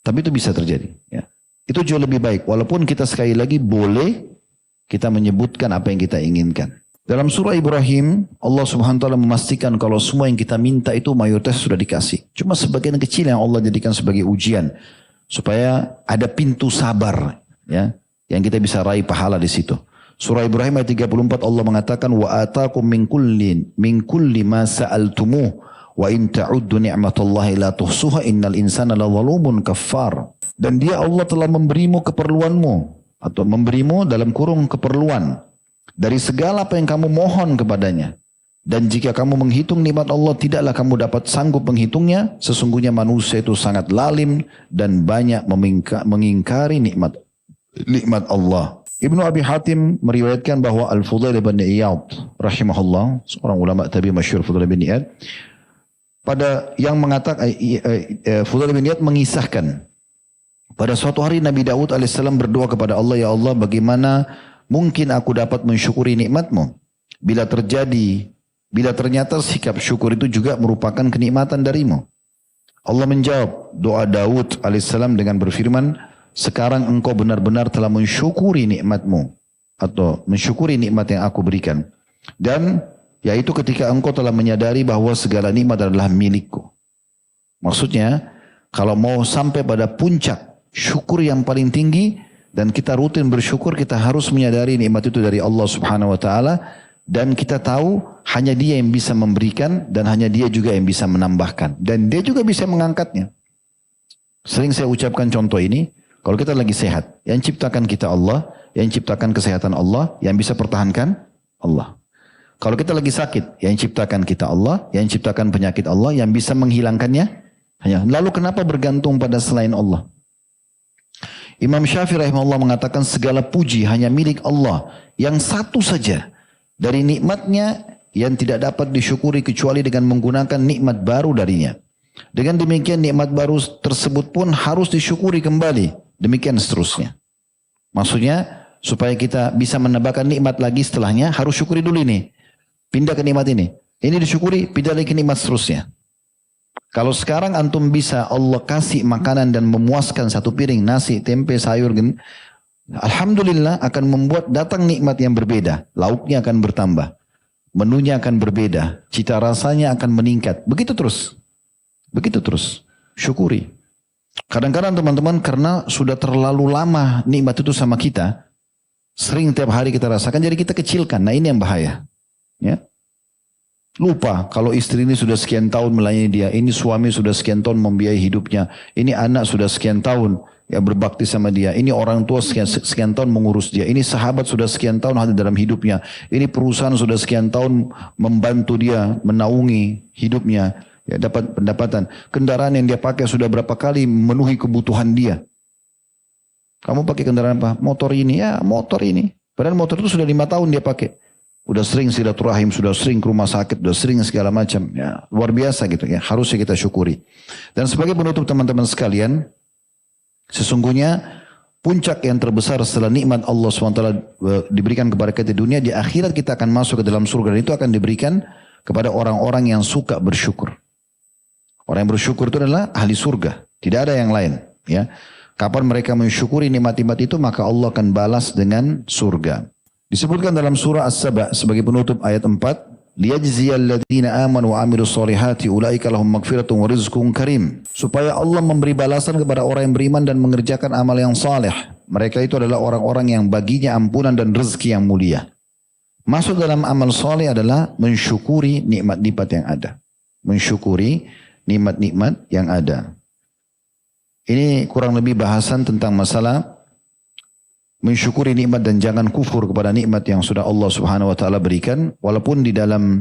Tapi itu bisa terjadi. Ya. Itu jauh lebih baik. Walaupun kita sekali lagi boleh kita menyebutkan apa yang kita inginkan. Dalam surah Ibrahim, Allah Subhanahu wa taala memastikan kalau semua yang kita minta itu mayoritas sudah dikasih. Cuma sebagian kecil yang Allah jadikan sebagai ujian. Supaya ada pintu sabar. Ya. Yang kita bisa raih pahala di situ. Surah Ibrahim ayat 34 Allah mengatakan wa atakum min kulli ma sa'altumuh wa in ta'uddu ni'matallahi la tuhsuha innal insana lazalumun kaffar. Dan dia Allah telah memberimu keperluanmu atau memberimu dalam kurung keperluan dari segala apa yang kamu mohon kepadanya. Dan jika kamu menghitung nikmat Allah tidaklah kamu dapat sanggup menghitungnya. Sesungguhnya manusia itu sangat lalim dan banyak mengingkari nikmat Allah. Ibnu Abi Hatim meriwayatkan bahwa Al-Fudail bin Iyad rahimahullah, seorang ulama tabi'in masyhur Fudail bin Iyad, pada yang mengatakan Fudail bin Iyad mengisahkan pada suatu hari Nabi Daud alaihissalam berdoa kepada Allah, ya Allah bagaimana mungkin aku dapat mensyukuri nikmatmu bila ternyata sikap syukur itu juga merupakan kenikmatan darimu. Allah menjawab doa Daud alaihissalam dengan berfirman, sekarang engkau benar-benar telah mensyukuri nikmatmu atau mensyukuri nikmat yang aku berikan. Dan yaitu ketika engkau telah menyadari bahwa segala nikmat adalah milikku. Maksudnya, kalau mau sampai pada puncak syukur yang paling tinggi dan kita rutin bersyukur, kita harus menyadari nikmat itu dari Allah Subhanahu wa taala dan kita tahu hanya Dia yang bisa memberikan dan hanya Dia juga yang bisa menambahkan dan Dia juga bisa mengangkatnya. Sering saya ucapkan contoh ini, kalau kita lagi sehat, yang ciptakan kita Allah, yang ciptakan kesehatan Allah, yang bisa pertahankan Allah. Kalau kita lagi sakit, yang ciptakan kita Allah, yang ciptakan penyakit Allah, yang bisa menghilangkannya hanya. Lalu kenapa bergantung pada selain Allah? Imam Syafi'i rahimahullah mengatakan segala puji hanya milik Allah yang satu saja dari nikmatnya yang tidak dapat disyukuri kecuali dengan menggunakan nikmat baru darinya. Dengan demikian nikmat baru tersebut pun harus disyukuri kembali. Demikian seterusnya. Maksudnya supaya kita bisa menambahkan nikmat lagi setelahnya harus syukuri dulu ini. Pindah ke nikmat ini. Ini disyukuri, pindah lagi ke nikmat seterusnya. Kalau sekarang antum bisa Allah kasih makanan dan memuaskan satu piring nasi, tempe, sayur, alhamdulillah akan membuat datang nikmat yang berbeda. Lauknya akan bertambah. Menunya akan berbeda. Cita rasanya akan meningkat. Begitu terus. Begitu terus. Syukuri. Kadang-kadang teman-teman karena sudah terlalu lama nikmat itu sama kita, sering tiap hari kita rasakan, jadi kita kecilkan. Nah ini yang bahaya. Ya. Lupa kalau istri ini sudah sekian tahun melayani dia, ini suami sudah sekian tahun membiayai hidupnya, ini anak sudah sekian tahun ya berbakti sama dia, ini orang tua sekian tahun mengurus dia, ini sahabat sudah sekian tahun hadir dalam hidupnya, ini perusahaan sudah sekian tahun membantu dia, menaungi hidupnya. Ya, dapat pendapatan. Kendaraan yang dia pakai sudah berapa kali memenuhi kebutuhan dia. Kamu pakai kendaraan apa? Motor ini. Ya motor ini. Padahal motor itu sudah 5 tahun dia pakai. Udah sering silaturahim, sudah sering ke rumah sakit, sudah sering segala macam. Ya, luar biasa gitu ya. Harusnya kita syukuri. Dan sebagai penutup teman-teman sekalian, sesungguhnya puncak yang terbesar setelah nikmat Allah SWT diberikan kepada kita di dunia, di akhirat kita akan masuk ke dalam surga. Dan itu akan diberikan kepada orang-orang yang suka bersyukur. Orang yang bersyukur itu adalah ahli surga. Tidak ada yang lain. Ya. Kapan mereka mensyukuri nikmat-nikmat itu, maka Allah akan balas dengan surga. Disebutkan dalam surah As-Saba sebagai penutup ayat 4. liyajziyalladzina amanu wa amilus solihati ulaika lahum magfiratun wa rizqun karim. Supaya Allah memberi balasan kepada orang yang beriman dan mengerjakan amal yang saleh. Mereka itu adalah orang-orang yang baginya ampunan dan rezeki yang mulia. Masuk dalam amal saleh adalah mensyukuri nikmat-nikmat yang ada. Mensyukuri nikmat-nikmat yang ada. Ini kurang lebih bahasan tentang masalah mensyukuri nikmat dan jangan kufur kepada nikmat yang sudah Allah Subhanahu wa taala berikan. Walaupun di dalam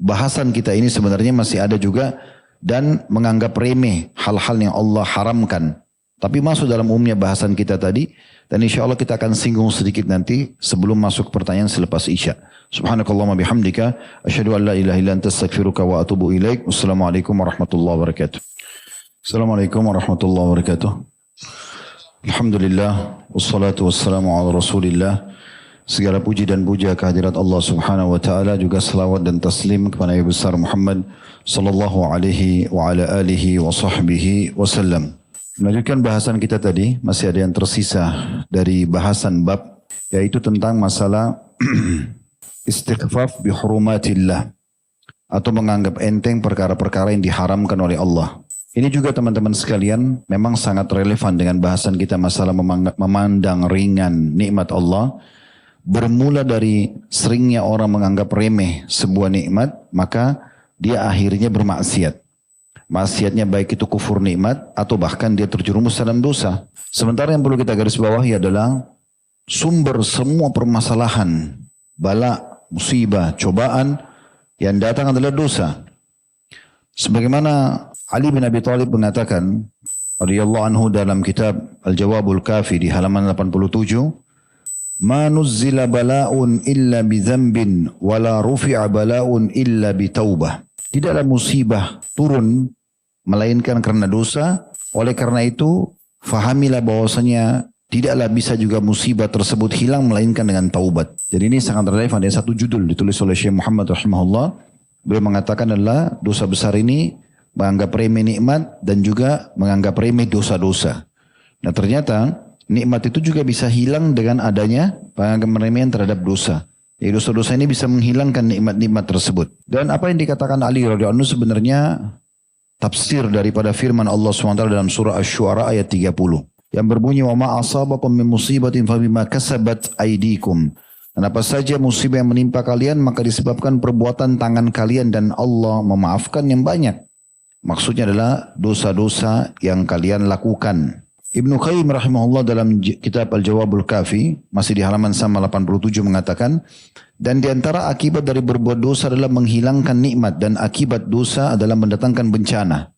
bahasan kita ini sebenarnya masih ada juga dan menganggap remeh hal-hal yang Allah haramkan. Tapi masuk dalam umumnya bahasan kita tadi dan insya Allah kita akan singgung sedikit nanti sebelum masuk pertanyaan selepas Isya. Subhanakallahumma bihamdika asyhadu an la ilaha illa anta astaghfiruka wa atubu ilaik. Wassalamualaikum warahmatullahi wabarakatuh. Assalamualaikum warahmatullahi wabarakatuh. Alhamdulillah wassalatu wassalamu ala Rasulillah. Segala puji dan puja kehadirat Allah Subhanahu wa taala, juga selawat dan taslim kepada Nabi besar Muhammad sallallahu alaihi wa ala alihi wa sahbihi wasallam. Melanjutkan bahasan kita tadi, masih ada yang tersisa dari bahasan bab yaitu tentang masalah istighfaf bi hurumatillah atau menganggap enteng perkara-perkara yang diharamkan oleh Allah. Ini juga teman-teman sekalian memang sangat relevan dengan bahasan kita masalah memandang ringan nikmat Allah. Bermula dari seringnya orang menganggap remeh sebuah nikmat, maka dia akhirnya bermaksiat. Maksiatnya baik itu kufur nikmat atau bahkan dia terjerumus dalam dosa. Sementara yang perlu kita garis bawahi adalah sumber semua permasalahan, bala, musibah, cobaan yang datang adalah dosa. Sebagaimana Ali bin Abi Thalib mengatakan radhiyallahu anhu dalam kitab Al-Jawabul Kafi di halaman 87, "Ma nuzzila bala'un illa bi dzambin wa la rufi'a bala'un illa bi taubah." Tidaklah musibah turun melainkan karena dosa. Oleh karena itu, fahamilah bahwasanya tidaklah bisa juga musibah tersebut hilang melainkan dengan taubat. Jadi ini sangat relevan. Ada satu judul ditulis oleh Syekh Muhammad rahimahullah. Beliau mengatakan adalah dosa besar ini menganggap remeh nikmat dan juga menganggap remeh dosa-dosa. Nah ternyata nikmat itu juga bisa hilang dengan adanya pengeremehan terhadap dosa. Jadi dosa-dosa ini bisa menghilangkan nikmat-nikmat tersebut. Dan apa yang dikatakan Ali radhiyallahu anhu sebenarnya tafsir daripada firman Allah SWT dalam surah Asy-Syu'ara ayat 30. Yang berbunyi, wa ma asabakum min musibatin fabima kasabat aydikum. Dan apa saja musibah yang menimpa kalian maka disebabkan perbuatan tangan kalian dan Allah memaafkan yang banyak. Maksudnya adalah dosa-dosa yang kalian lakukan. Ibnu Qayyim rahimahullah dalam kitab Al-Jawabul Kafi, masih di halaman sama 87 mengatakan, dan diantara akibat dari berbuat dosa adalah menghilangkan nikmat dan akibat dosa adalah mendatangkan bencana.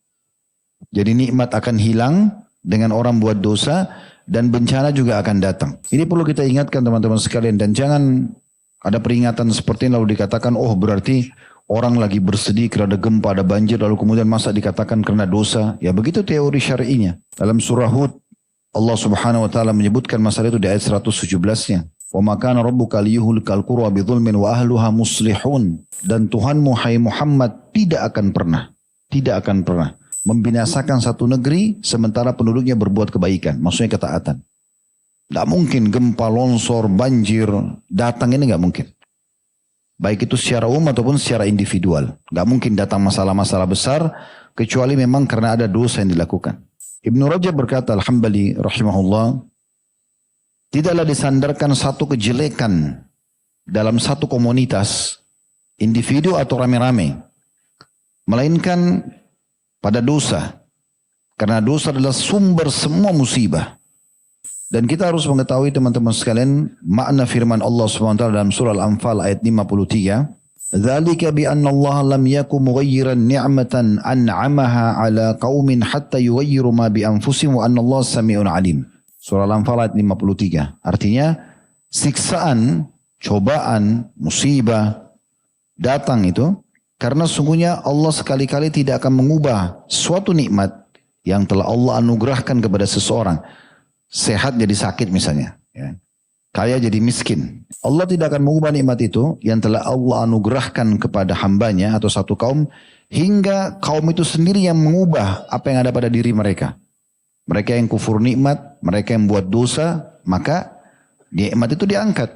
Jadi nikmat akan hilang dengan orang buat dosa dan bencana juga akan datang. Ini perlu kita ingatkan teman-teman sekalian dan jangan ada peringatan seperti ini lalu dikatakan, oh berarti orang lagi bersedih karena ada gempa, ada banjir, lalu kemudian masa dikatakan karena dosa. Ya begitu teori syar'inya. Dalam surah Hud, Allah subhanahu wa ta'ala menyebutkan masalah itu di ayat 117-nya. Wa ma kana rabbuka liyuhlikal qura bidzulmin wa ahluha muslihun. Dan Tuhanmu hai Muhammad tidak akan pernah membinasakan satu negeri sementara penduduknya berbuat kebaikan. Maksudnya ketaatan. Tidak mungkin gempa, longsor, banjir datang, ini tidak mungkin. Baik itu secara umum ataupun secara individual. Tidak mungkin datang masalah-masalah besar kecuali memang karena ada dosa yang dilakukan. Ibnu Rajab berkata, Al-Hambali rahimahullah, tidaklah disandarkan satu kejelekan dalam satu komunitas, individu atau rame-rame, melainkan pada dosa. Karena dosa adalah sumber semua musibah. Dan kita harus mengetahui teman-teman sekalian, makna firman Allah SWT dalam surah Al-Anfal ayat 53, ذَلِكَ بِأَنَّ اللَّهَ لَمْ يَكُ مُغَيِّرًا نِعْمَةً أَنْعَمَهَا عَلَى قَوْمٍ حَتَّى يُغَيِّرُوا مَا بِأَنفُسِهِمْ وَأَنَّ اللَّهَ سَمِيعٌ عَلِيمٌ. Surah Al-Anfal ayat 53. Artinya siksaan, cobaan, musibah datang itu karena sungguhnya Allah sekali-kali tidak akan mengubah suatu nikmat yang telah Allah anugerahkan kepada seseorang. Sehat jadi sakit misalnya, ya. Kaya jadi miskin. Allah tidak akan mengubah nikmat itu yang telah Allah anugerahkan kepada hambanya atau satu kaum hingga kaum itu sendiri yang mengubah apa yang ada pada diri mereka. Mereka yang kufur nikmat, mereka yang buat dosa, maka nikmat itu diangkat.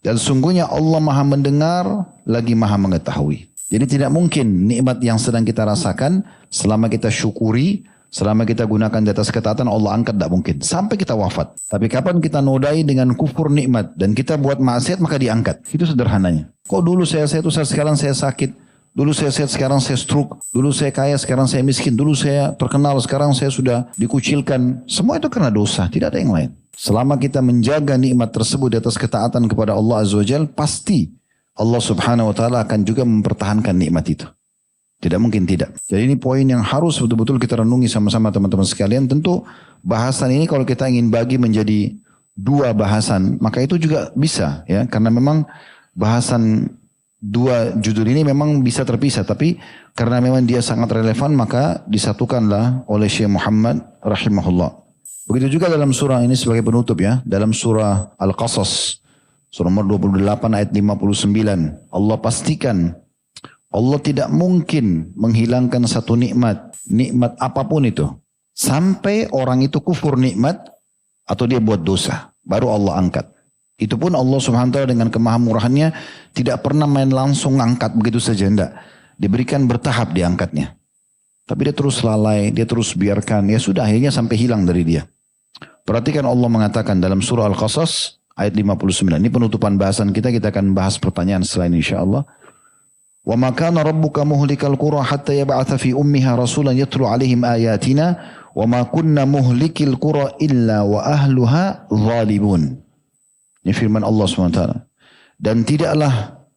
Dan sungguhnya Allah maha mendengar lagi maha mengetahui. Jadi tidak mungkin nikmat yang sedang kita rasakan selama kita syukuri, selama kita gunakan di atas ketaatan Allah angkat, tidak mungkin. Sampai kita wafat. Tapi kapan kita nodai dengan kufur nikmat dan kita buat maksiat maka diangkat. Itu sederhananya. Kok dulu saya sehat, sekarang saya sakit. Dulu saya sehat, sekarang saya stroke. Dulu saya kaya, sekarang saya miskin. Dulu saya terkenal, sekarang saya sudah dikucilkan. Semua itu karena dosa, tidak ada yang lain. Selama kita menjaga nikmat tersebut di atas ketaatan kepada Allah Azza wa Jalla, pasti Allah Subhanahu wa Ta'ala akan juga mempertahankan nikmat itu. Tidak mungkin tidak. Jadi ini poin yang harus betul-betul kita renungi sama-sama teman-teman sekalian. Tentu bahasan ini kalau kita ingin bagi menjadi dua bahasan, maka itu juga bisa ya. Karena memang bahasan dua judul ini memang bisa terpisah. Tapi karena memang dia sangat relevan maka disatukanlah oleh Syekh Muhammad rahimahullah. Begitu juga dalam surah ini sebagai penutup ya. Dalam surah Al-Qasas, surah nomor 28 ayat 59. Allah pastikan Allah tidak mungkin menghilangkan satu nikmat apapun itu, sampai orang itu kufur nikmat atau dia buat dosa, baru Allah angkat. Itu pun Allah Subhanahu wa Ta'ala dengan kemahamurahannya tidak pernah main langsung angkat begitu saja, enggak. Diberikan bertahap diangkatnya. Tapi dia terus lalai, dia terus biarkan, ya sudah akhirnya sampai hilang dari dia. Perhatikan Allah mengatakan dalam surah Al-Qasas ayat 59. Ini penutupan bahasan kita akan bahas pertanyaan selain insyaAllah. Wa ma kana rabbuka muhlikal qura hatta yab'atha fi ummiha rasulan yatlu 'alaihim ayatina wa ma kunna muhlikil qura illa wa ahluha zalimun. Ini firman Allah SWT. Dan tidaklah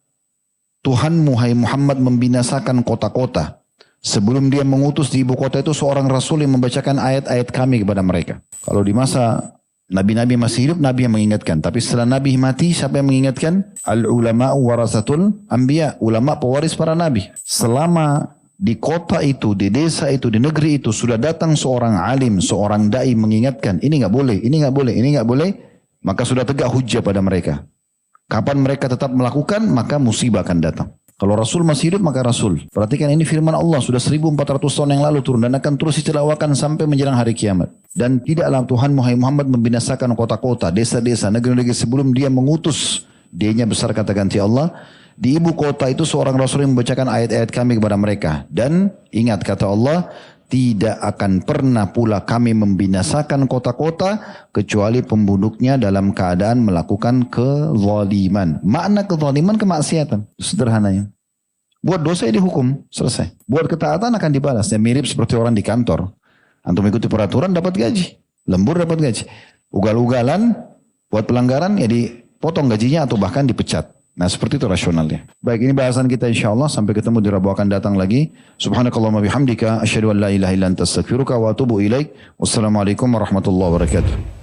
Tuhanmu hai Muhammad membinasakan kota-kota sebelum dia mengutus di ibu kota itu seorang rasul yang membacakan ayat-ayat kami kepada mereka. Kalau di masa Nabi-Nabi masih hidup, Nabi yang mengingatkan. Tapi setelah Nabi mati, siapa yang mengingatkan? Al-ulama warasatul anbiya. Ulama pewaris para Nabi. Selama di kota itu, di desa itu, di negeri itu, sudah datang seorang alim, seorang da'i mengingatkan. Ini nggak boleh, ini nggak boleh, ini nggak boleh. Maka sudah tegak hujjah pada mereka. Kapan mereka tetap melakukan, maka musibah akan datang. Kalau Rasul masih hidup maka Rasul. Perhatikan ini firman Allah sudah 1400 tahun yang lalu turun dan akan terus ditelawakan sampai menjelang hari kiamat. Dan tidaklah Tuhan Muhammad membinasakan kota-kota, desa-desa, negeri-negeri sebelum dia mengutus. D-nya besar kata ganti Allah. Di ibu kota itu seorang Rasul yang membacakan ayat-ayat kami kepada mereka. Dan ingat kata Allah, tidak akan pernah pula kami membinasakan kota-kota kecuali penduduknya dalam keadaan melakukan kezaliman. Makna kezaliman kemaksiatan. Sederhananya. Buat dosa ya dihukum, selesai. Buat ketaatan akan dibalas. Dan mirip seperti orang di kantor. Antum ikuti peraturan dapat gaji. Lembur dapat gaji. Ugal-ugalan buat pelanggaran ya dipotong gajinya atau bahkan dipecat. Nah seperti itu rasionalnya. Baik, ini bahasan kita insyaAllah. Sampai ketemu di Rabu akan datang lagi. Subhanakallahumma bihamdika. Asyhadu an la ilaha illa anta astaghfiruka wa atubu ilaik. Wassalamualaikum warahmatullahi wabarakatuh.